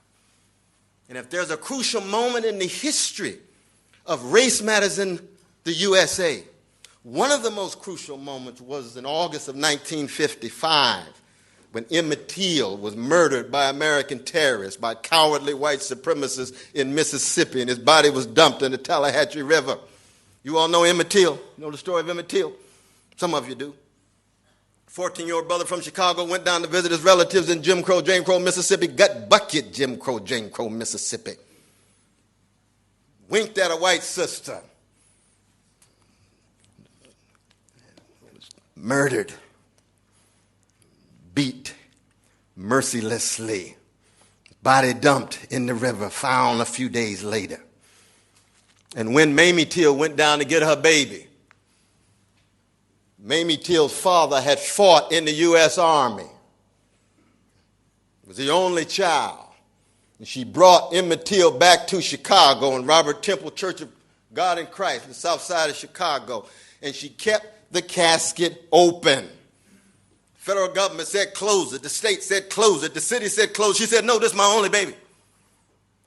A: And if there's a crucial moment in the history of race matters in the USA, One of the most crucial moments was in August of 1955 when Emmett Till was murdered by American terrorists, by cowardly white supremacists in Mississippi, and his body was dumped in the Tallahatchie River. You all know Emmett Till? You know the story of Emmett Till? Some of you do. 14-year-old brother from Chicago went down to visit his relatives in Jim Crow, Mississippi, gut bucket Jim Crow, Mississippi. Winked at a white sister. Murdered, beat mercilessly, body dumped in the river, found a few days later. And when Mamie Till went down to get her baby, Mamie Till's father had fought in the U.S. Army. Was the only child. And she brought Emmett Till back to Chicago and Robert Temple Church of God in Christ, the south side of Chicago. And she kept the casket open. Federal government said close it. The state said close it. The city said close. She said, no, this is my only baby.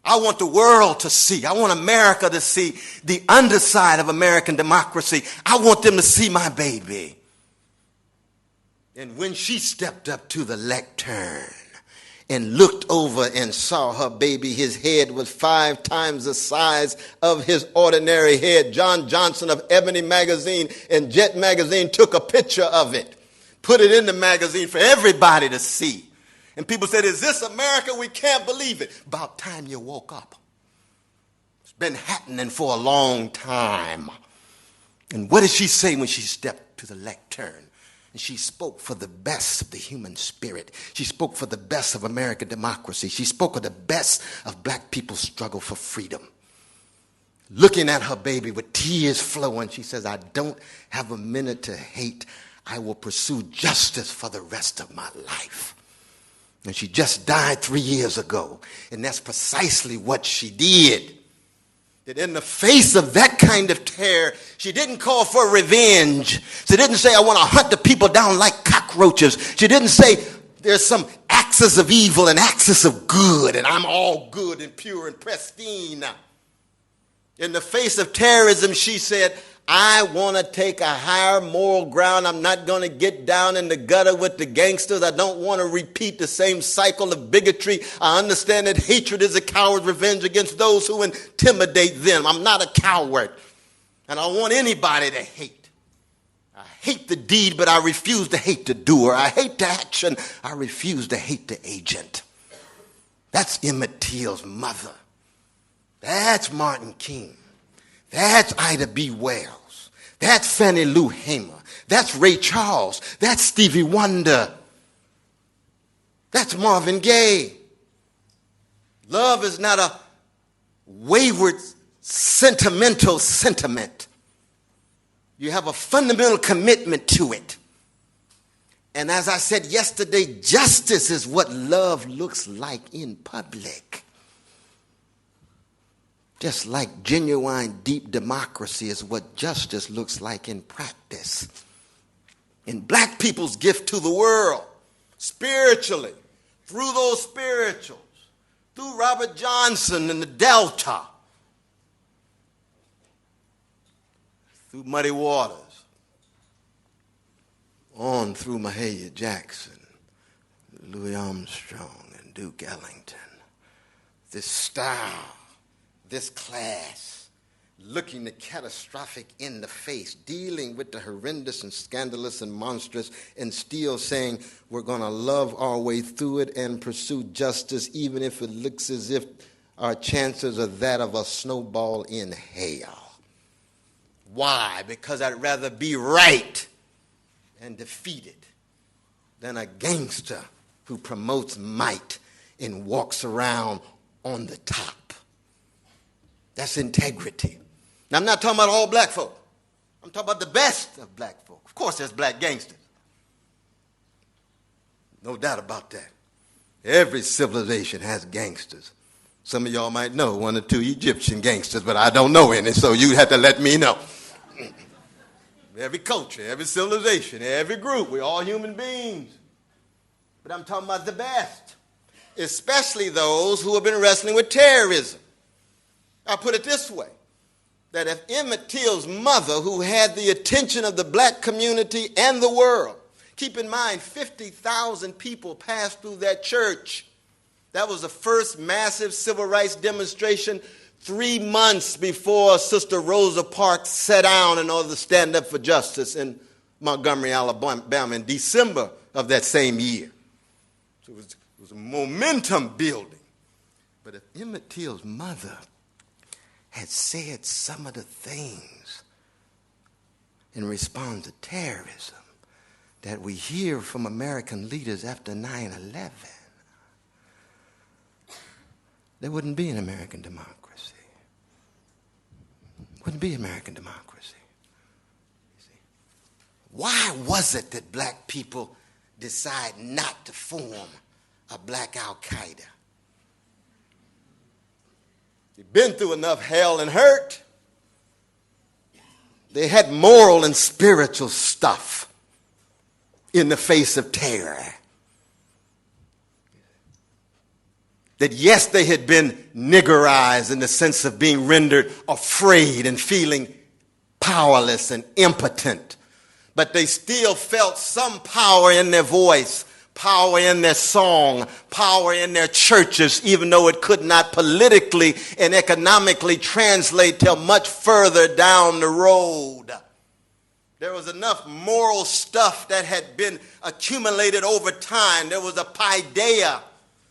A: I want the world to see. I want America to see the underside of American democracy. I want them to see my baby. And when she stepped up to the lectern and looked over and saw her baby, his head was 5 times the size of his ordinary head. John Johnson of Ebony Magazine and Jet Magazine took a picture of it, put it in the magazine for everybody to see. And people said, is this America? We can't believe it. About time you woke up. It's been happening for a long time. And what did she say when she stepped to the lectern? And she spoke for the best of the human spirit. She spoke for the best of American democracy. She spoke of the best of black people's struggle for freedom. Looking at her baby with tears flowing, she says, I don't have a minute to hate. I will pursue justice for the rest of my life. And she just died 3 years ago. And that's precisely what she did. That in the face of that kind of terror, she didn't call for revenge. She didn't say, I want to hunt the people down like cockroaches. She didn't say, there's some axis of evil and axis of good, and I'm all good and pure and pristine. In the face of terrorism, she said, I want to take a higher moral ground. I'm not going to get down in the gutter with the gangsters. I don't want to repeat the same cycle of bigotry. I understand that hatred is a coward's revenge against those who intimidate them. I'm not a coward. And I don't want anybody to hate. I hate the deed, but I refuse to hate the doer. I hate the action. I refuse to hate the agent. That's Emmett Till's mother. That's Martin King. That's Ida B. Wells. That's Fannie Lou Hamer. That's Ray Charles. That's Stevie Wonder. That's Marvin Gaye. Love is not a wayward, sentimental sentiment. You have a fundamental commitment to it. And as I said yesterday, justice is what love looks like in public. Just like genuine, deep democracy is what justice looks like in practice. In black people's gift to the world, spiritually, through those spirituals, through Robert Johnson and the Delta, through Muddy Waters, on through Mahalia Jackson, Louis Armstrong, and Duke Ellington. This style, this class, looking the catastrophic in the face, dealing with the horrendous and scandalous and monstrous, and still saying we're going to love our way through it and pursue justice, even if it looks as if our chances are that of a snowball in hell. Why? Because I'd rather be right and defeated than a gangster who promotes might and walks around on the top. That's integrity. Now, I'm not talking about all black folk. I'm talking about the best of black folk. Of course, there's black gangsters. No doubt about that. Every civilization has gangsters. Some of y'all might know 1 or 2 Egyptian gangsters, but I don't know any, so you have to let me know. Every culture, every civilization, every group, we're all human beings. But I'm talking about the best, especially those who have been wrestling with terrorism. I'll put it this way. that if Emmett Till's mother, who had the attention of the black community and the world, keep in mind 50,000 people passed through that church. That was the first massive civil rights demonstration 3 months before Sister Rosa Parks sat down in order to stand up for justice in Montgomery, Alabama in December of that same year. So it was a momentum building. But if Emmett Till's mother had said some of the things in response to terrorism that we hear from American leaders after 9/11, there wouldn't be an American democracy. Wouldn't be American democracy. You see? Why was it that black people decide not to form a black Al-Qaeda? They've been through enough hell and hurt. They had moral and spiritual stuff in the face of terror. That yes, they had been niggerized in the sense of being rendered afraid and feeling powerless and impotent. But they still felt some power in their voice, power in their song, power in their churches, even though it could not politically and economically translate till much further down the road. There was enough moral stuff that had been accumulated over time. There was a paideia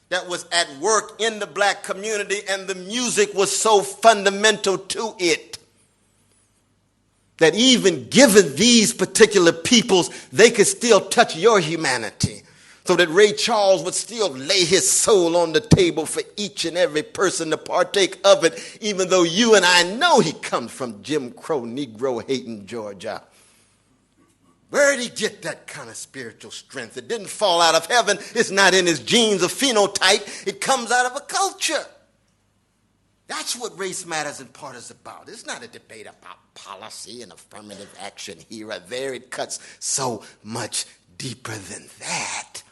A: that was at work in the black community, and the music was so fundamental to it that even given these particular peoples, they could still touch your humanity. So that Ray Charles would still lay his soul on the table for each and every person to partake of it, even though you and I know he comes from Jim Crow, Negro-hating Georgia. Where did he get that kind of spiritual strength? It didn't fall out of heaven. It's not in his genes or phenotype. It comes out of a culture. That's what Race Matters in Part is about. It's not a debate about policy and affirmative action here or there. It cuts so much deeper than that.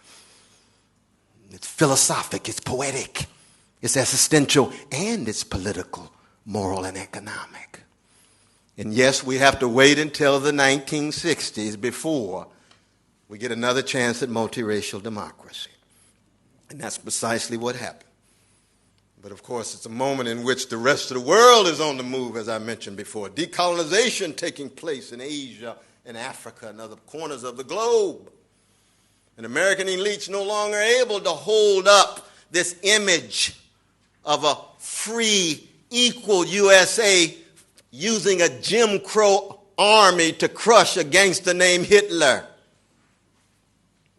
A: It's philosophic, it's poetic, it's existential, and it's political, moral, and economic. And yes, we have to wait until the 1960s before we get another chance at multiracial democracy. And that's precisely what happened. But of course, it's a moment in which the rest of the world is on the move, as I mentioned before. Decolonization taking place in Asia and Africa and other corners of the globe. And American elites no longer able to hold up this image of a free, equal USA using a Jim Crow army to crush a gangster named Hitler.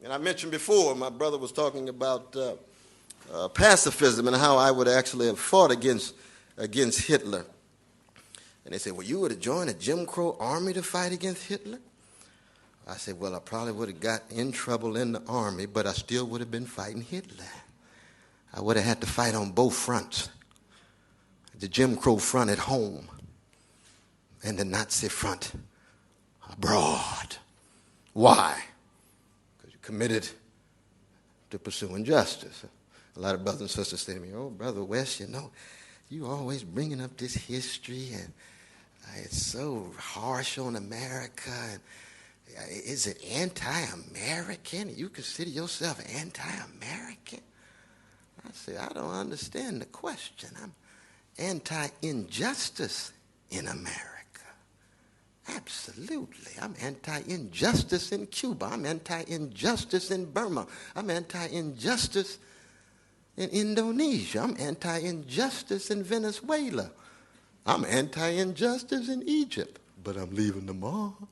A: And I mentioned before, my brother was talking about pacifism and how I would actually have fought against Hitler. And they said, well, you would have joined a Jim Crow army to fight against Hitler? I said, well, I probably would have got in trouble in the army, but I still would have been fighting Hitler. I would have had to fight on both fronts. The Jim Crow front at home and the Nazi front abroad. Why? Because you're committed to pursuing justice. A lot of brothers and sisters say to me, oh, Brother West, you know, you always bringing up this history, and it's so harsh on America. And is it anti-American? You consider yourself anti-American? I say, I don't understand the question. I'm anti-injustice in America. Absolutely. I'm anti-injustice in Cuba. I'm anti-injustice in Burma. I'm anti-injustice in Indonesia. I'm anti-injustice in Venezuela. I'm anti-injustice in Egypt. But I'm leaving them all.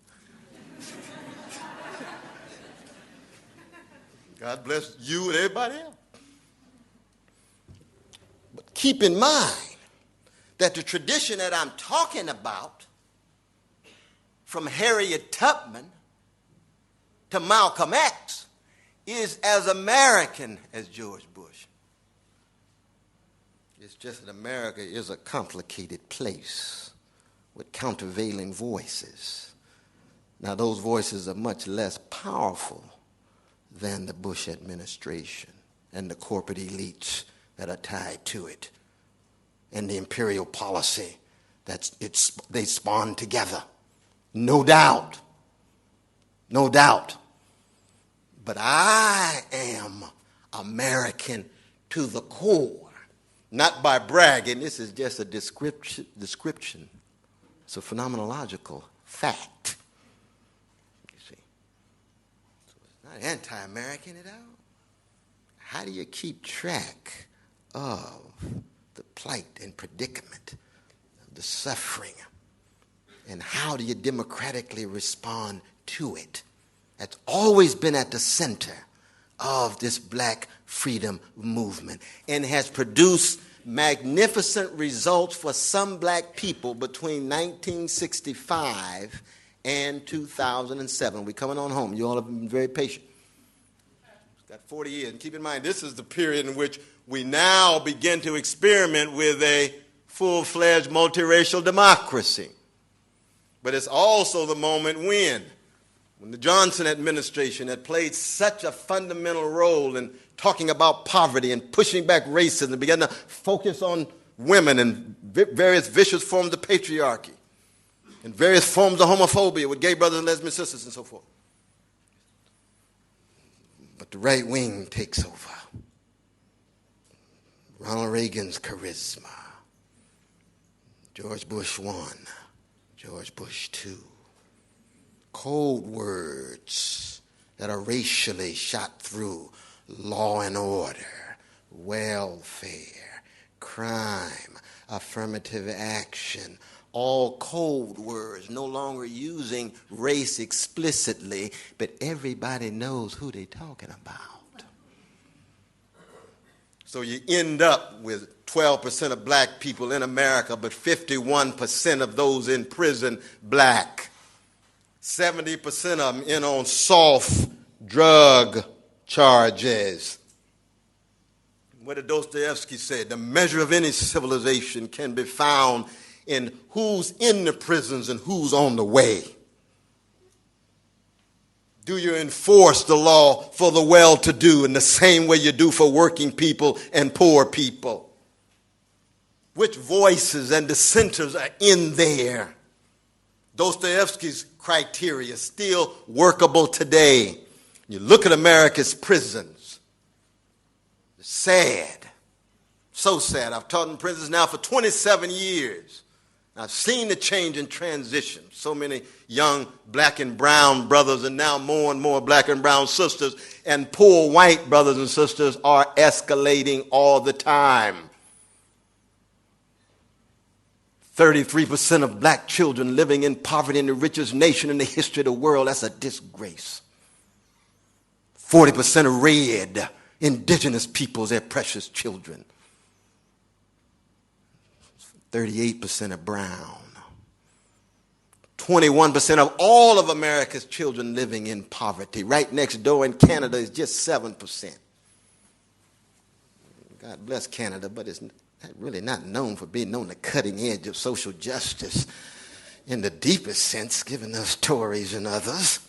A: God bless you and everybody else. But keep in mind that the tradition that I'm talking about, from Harriet Tubman to Malcolm X, is as American as George Bush. It's just that America is a complicated place with countervailing voices. Now, those voices are much less powerful than the Bush administration and the corporate elites that are tied to it and the imperial policy They spawn together. No doubt. No doubt. But I am American to the core. Not by bragging. This is just a description. It's a phenomenological fact. You see. So it's not anti-American at all. How do you keep track of the plight and predicament of the suffering? And how do you democratically respond to it? That's always been at the center of this black freedom movement and has produced magnificent results for some black people between 1965 and 2007. We're coming on home. You all have been very patient. It's got 40 years. And keep in mind, this is the period in which we now begin to experiment with a full-fledged multiracial democracy. But it's also the moment when the Johnson administration had played such a fundamental role in talking about poverty and pushing back racism, began to focus on women and various vicious forms of patriarchy and various forms of homophobia with gay brothers and lesbian sisters and so forth. But the right wing takes over. Ronald Reagan's charisma. George Bush 1. George Bush 2. Code words that are racially shot through law and order, welfare, crime, affirmative action, all code words, no longer using race explicitly, but everybody knows who they're talking about. So you end up with 12% of black people in America, but 51% of those in prison black. 70% of them in on soft drug charges. What did Dostoevsky say? The measure of any civilization can be found in who's in the prisons and who's on the way. Do you enforce the law for the well-to-do in the same way you do for working people and poor people? Which voices and dissenters are in there? Dostoevsky's criteria is still workable today. You look at America's prisons. It's sad. So sad. I've taught in prisons now for 27 years. I've seen the change and transition. So many young black and brown brothers and now more and more black and brown sisters and poor white brothers and sisters are escalating all the time. 33% of black children living in poverty in the richest nation in the history of the world. That's a disgrace. 40% of red, indigenous peoples, their precious children. 38% of brown. 21% of all of America's children living in poverty. Right next door in Canada is just 7%. God bless Canada, but it's really not known for being on the cutting edge of social justice in the deepest sense, given us Tories and others.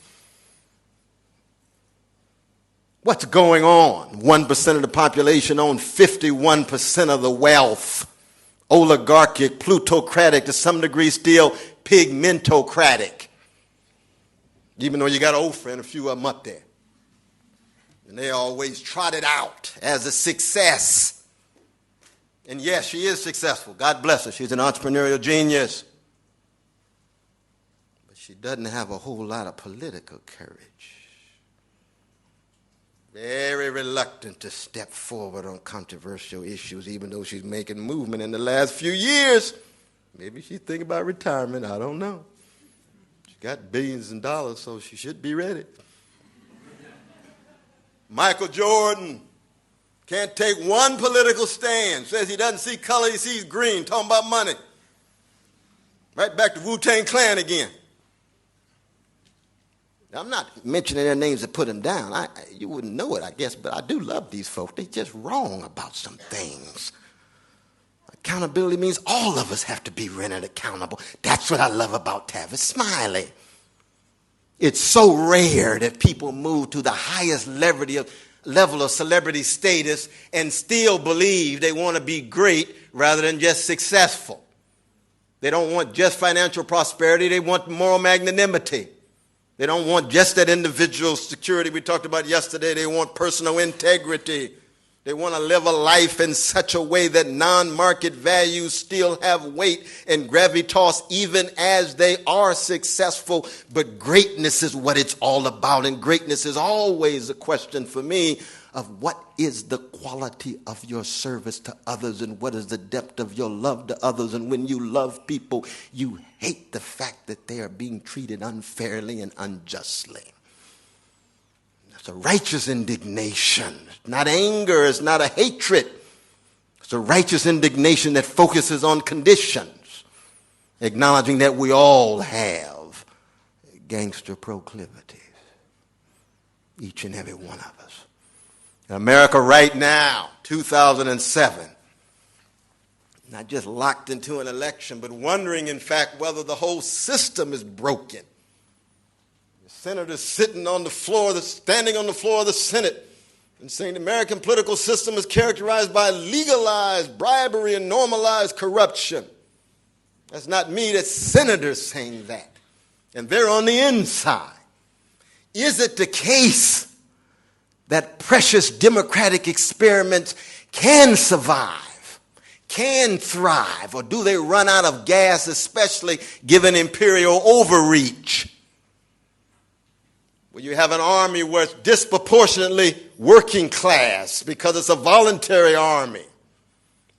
A: What's going on? 1% of the population own 51% of the wealth. Oligarchic, plutocratic, to some degree still pigmentocratic. Even though you got Oprah and a few of them up there. And they always trot it out as a success. And yes, she is successful. God bless her. She's an entrepreneurial genius. But she doesn't have a whole lot of political courage. Very reluctant to step forward on controversial issues, even though she's making movement in the last few years. Maybe she's thinking about retirement. I don't know. She got billions of dollars, so she should be ready. Michael Jordan can't take one political stand. Says he doesn't see color, he sees green. Talking about money. Right back to Wu-Tang Clan again. I'm not mentioning their names to put them down. You wouldn't know it, I guess, but I do love these folks. They're just wrong about some things. Accountability means all of us have to be rendered accountable. That's what I love about Tavis Smiley. It's so rare that people move to the highest level of celebrity status and still believe they want to be great rather than just successful. They don't want just financial prosperity. They want moral magnanimity. They don't want just that individual security we talked about yesterday. They want personal integrity. They want to live a life in such a way that non-market values still have weight and gravitas even as they are successful. But greatness is what it's all about. And greatness is always a question for me of what is the quality of your service to others and what is the depth of your love to others. And when you love people, you hate the fact that they are being treated unfairly and unjustly. It's a righteous indignation. It's not anger. It's not a hatred. It's a righteous indignation that focuses on conditions, acknowledging that we all have gangster proclivities, each and every one of us. In America right now, 2007, not just locked into an election, but wondering, in fact, whether the whole system is broken. Senators sitting on the floor, standing on the floor of the Senate and saying the American political system is characterized by legalized bribery and normalized corruption. That's not me, that's senators saying that. And they're on the inside. Is it the case that precious democratic experiments can survive, can thrive, or do they run out of gas, especially given imperial overreach? Well, you have an army where it's disproportionately working class because it's a voluntary army.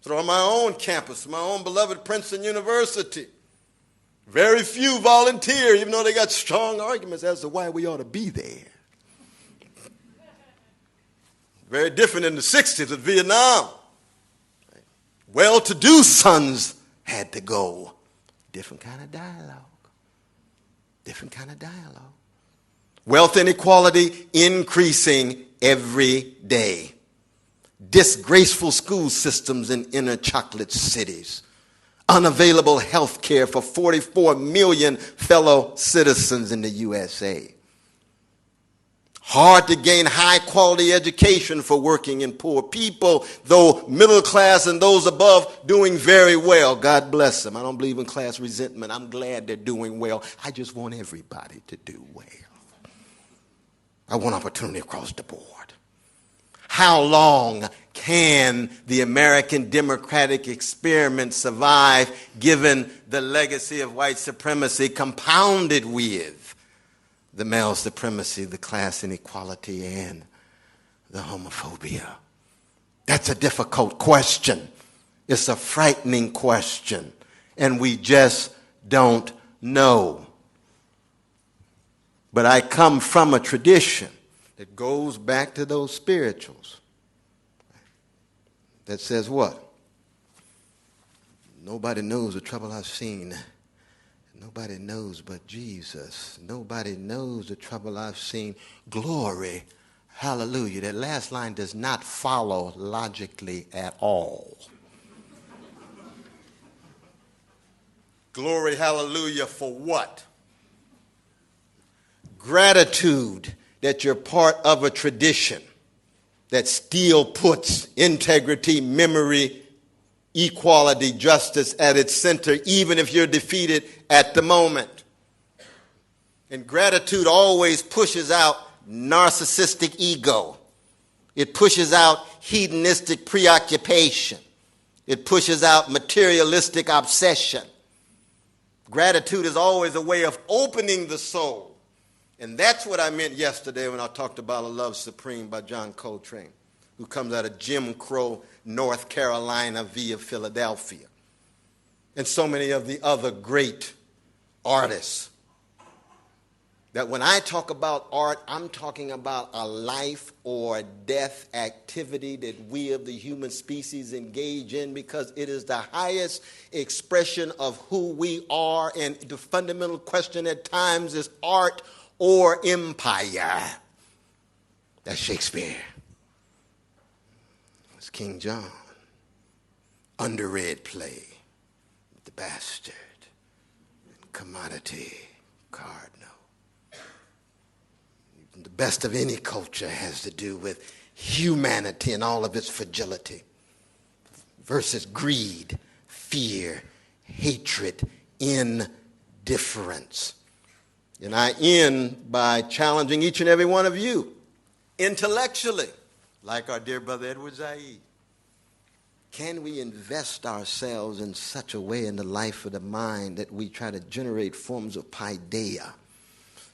A: So on my own campus, my own beloved Princeton University, very few volunteer, even though they got strong arguments as to why we ought to be there. Very different in the 60s with Vietnam. Well-to-do sons had to go. Different kind of dialogue. Different kind of dialogue. Wealth inequality increasing every day. Disgraceful school systems in inner chocolate cities. Unavailable health care for 44 million fellow citizens in the USA. Hard to gain high-quality education for working and poor people, though middle class and those above doing very well. God bless them. I don't believe in class resentment. I'm glad they're doing well. I just want everybody to do well. I want opportunity across the board. How long can the American democratic experiment survive given the legacy of white supremacy compounded with the male supremacy, the class inequality, and the homophobia? That's a difficult question. It's a frightening question, and we just don't know. But I come from a tradition that goes back to those spirituals that says what? Nobody knows the trouble I've seen. Nobody knows but Jesus. Nobody knows the trouble I've seen. Glory, hallelujah. That last line does not follow logically at all. Glory, hallelujah, for what? Gratitude that you're part of a tradition that still puts integrity, memory, equality, justice at its center, even if you're defeated at the moment. And gratitude always pushes out narcissistic ego. It pushes out hedonistic preoccupation. It pushes out materialistic obsession. Gratitude is always a way of opening the soul. And that's what I meant yesterday when I talked about A Love Supreme by John Coltrane, who comes out of Jim Crow, North Carolina via Philadelphia. And so many of the other great artists. That when I talk about art, I'm talking about a life or death activity that we of the human species engage in because it is the highest expression of who we are. And the fundamental question at times is art or empire. That's Shakespeare. It's King John. Underread play. The Bastard. Commodity. Cardinal. The best of any culture has to do with humanity and all of its fragility versus greed, fear, hatred, indifference. And I end by challenging each and every one of you intellectually, like our dear brother Edward Zaid. Can we invest ourselves in such a way in the life of the mind that we try to generate forms of paideia,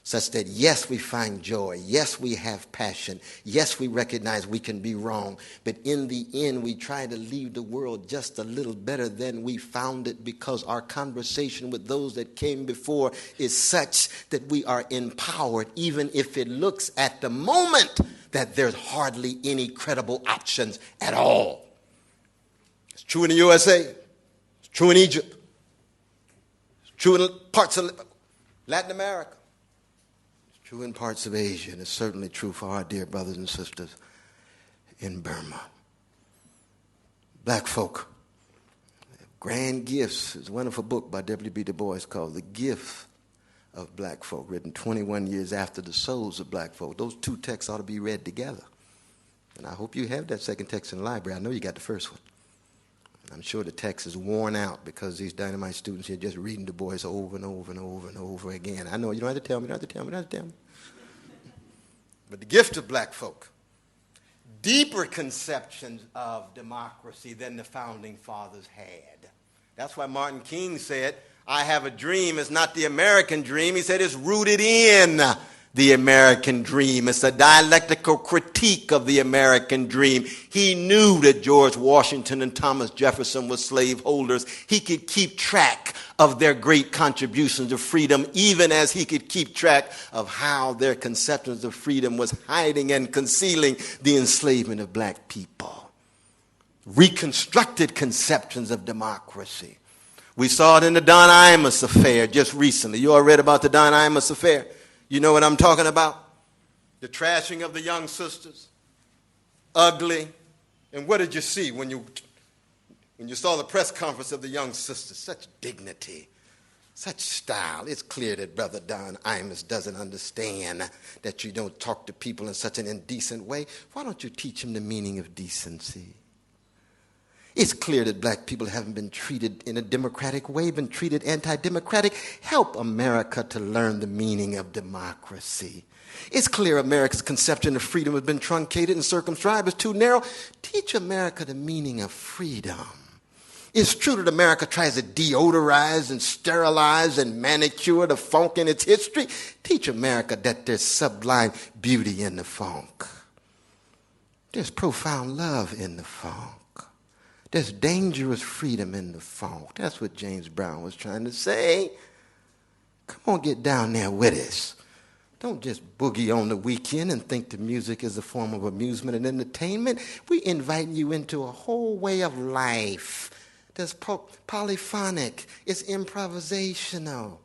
A: such that, yes, we find joy, yes, we have passion, yes, we recognize we can be wrong, but in the end, we try to leave the world just a little better than we found it because our conversation with those that came before is such that we are empowered, even if it looks at the moment that there's hardly any credible options at all. It's true in the USA. It's true in Egypt. It's true in parts of Latin America. It's true in parts of Asia. And it's certainly true for our dear brothers and sisters in Burma. Black folk. Grand Gifts is a wonderful book by W.B. Du Bois called The Gift of Black Folk, written 21 years after The Souls of Black Folk. Those two texts ought to be read together. And I hope you have that second text in the library. I know you got the first one. I'm sure the text is worn out because these dynamite students here just reading Du Bois over and over and over and over again. I know, you don't have to tell me, you don't have to tell me, you don't have to tell me. But the gift of black folk, deeper conceptions of democracy than the founding fathers had. That's why Martin King said, I have a dream. It's not the American dream. He said it's rooted in the American dream. It's a dialectical critique of the American dream. He knew that George Washington and Thomas Jefferson were slaveholders. He could keep track of their great contributions to freedom, even as he could keep track of how their conceptions of freedom was hiding and concealing the enslavement of black people. Reconstructed conceptions of democracy. We saw it in the Don Imus affair just recently. You all read about the Don Imus affair? You know what I'm talking about? The trashing of the young sisters. Ugly. And what did you see when you saw the press conference of the young sisters? Such dignity, such style. It's clear that Brother Don Imus doesn't understand that you don't talk to people in such an indecent way. Why don't you teach him the meaning of decency? It's clear that black people haven't been treated in a democratic way, been treated anti-democratic. Help America to learn the meaning of democracy. It's clear America's conception of freedom has been truncated and circumscribed. It's too narrow. Teach America the meaning of freedom. It's true that America tries to deodorize and sterilize and manicure the funk in its history. Teach America that there's sublime beauty in the funk. There's profound love in the funk. There's dangerous freedom in the funk. That's what James Brown was trying to say. Come on, get down there with us. Don't just boogie on the weekend and think the music is a form of amusement and entertainment. We're inviting you into a whole way of life that's polyphonic. It's improvisational.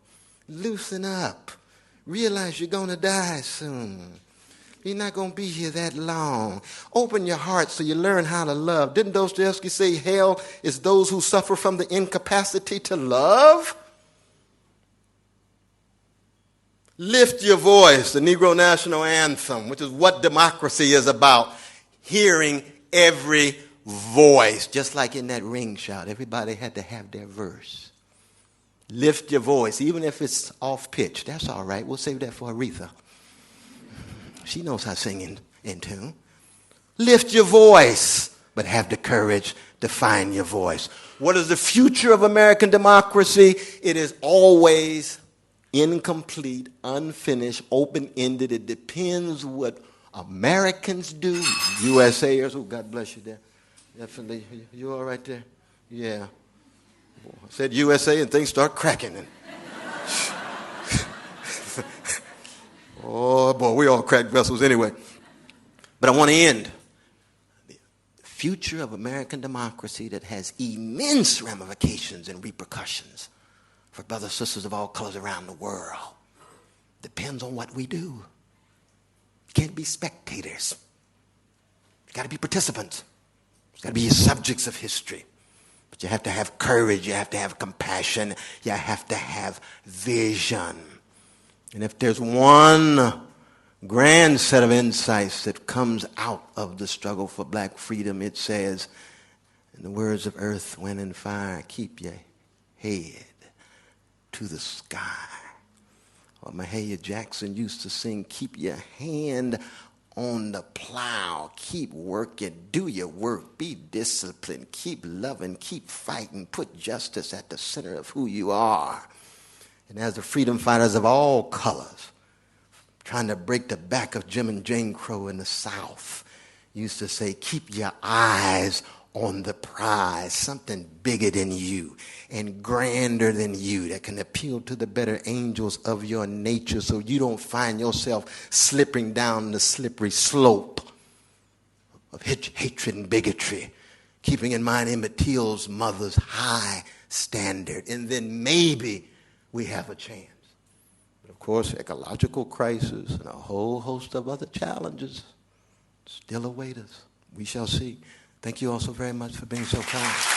A: Loosen up. Realize you're going to die soon. You're not going to be here that long. Open your heart so you learn how to love. Didn't Dostoevsky say hell is those who suffer from the incapacity to love? Lift your voice, the Negro National Anthem, which is what democracy is about. Hearing every voice. Just like in that ring shout, everybody had to have their verse. Lift your voice, even if it's off pitch. That's all right. We'll save that for Aretha. She knows how to sing in tune. Lift your voice, but have the courage to find your voice. What is the future of American democracy? It is always incomplete, unfinished, open-ended. It depends what Americans do. USAers, oh, God bless you there. Definitely. You all right there? Yeah. I said USA and things start cracking. Oh, boy, we all crack vessels anyway. But I want to end. The future of American democracy that has immense ramifications and repercussions for brothers and sisters of all colors around the world depends on what we do. You can't be spectators. You got to be participants. You got to be subjects of history. But you have to have courage. You have to have compassion. You have to have vision. And if there's one grand set of insights that comes out of the struggle for black freedom, it says, in the words of Earth, Wind, and Fire, keep your head to the sky. Or Mahalia Jackson used to sing, keep your hand on the plow, keep working, do your work, be disciplined, keep loving, keep fighting, put justice at the center of who you are. And as the freedom fighters of all colors, trying to break the back of Jim and Jane Crow in the South, used to say, keep your eyes on the prize, something bigger than you and grander than you that can appeal to the better angels of your nature so you don't find yourself slipping down the slippery slope of hatred and bigotry, keeping in mind Emmett Till's mother's high standard, and then maybe we have a chance. But of course, ecological crisis and a whole host of other challenges still await us. We shall see. Thank you all so very much for being so kind.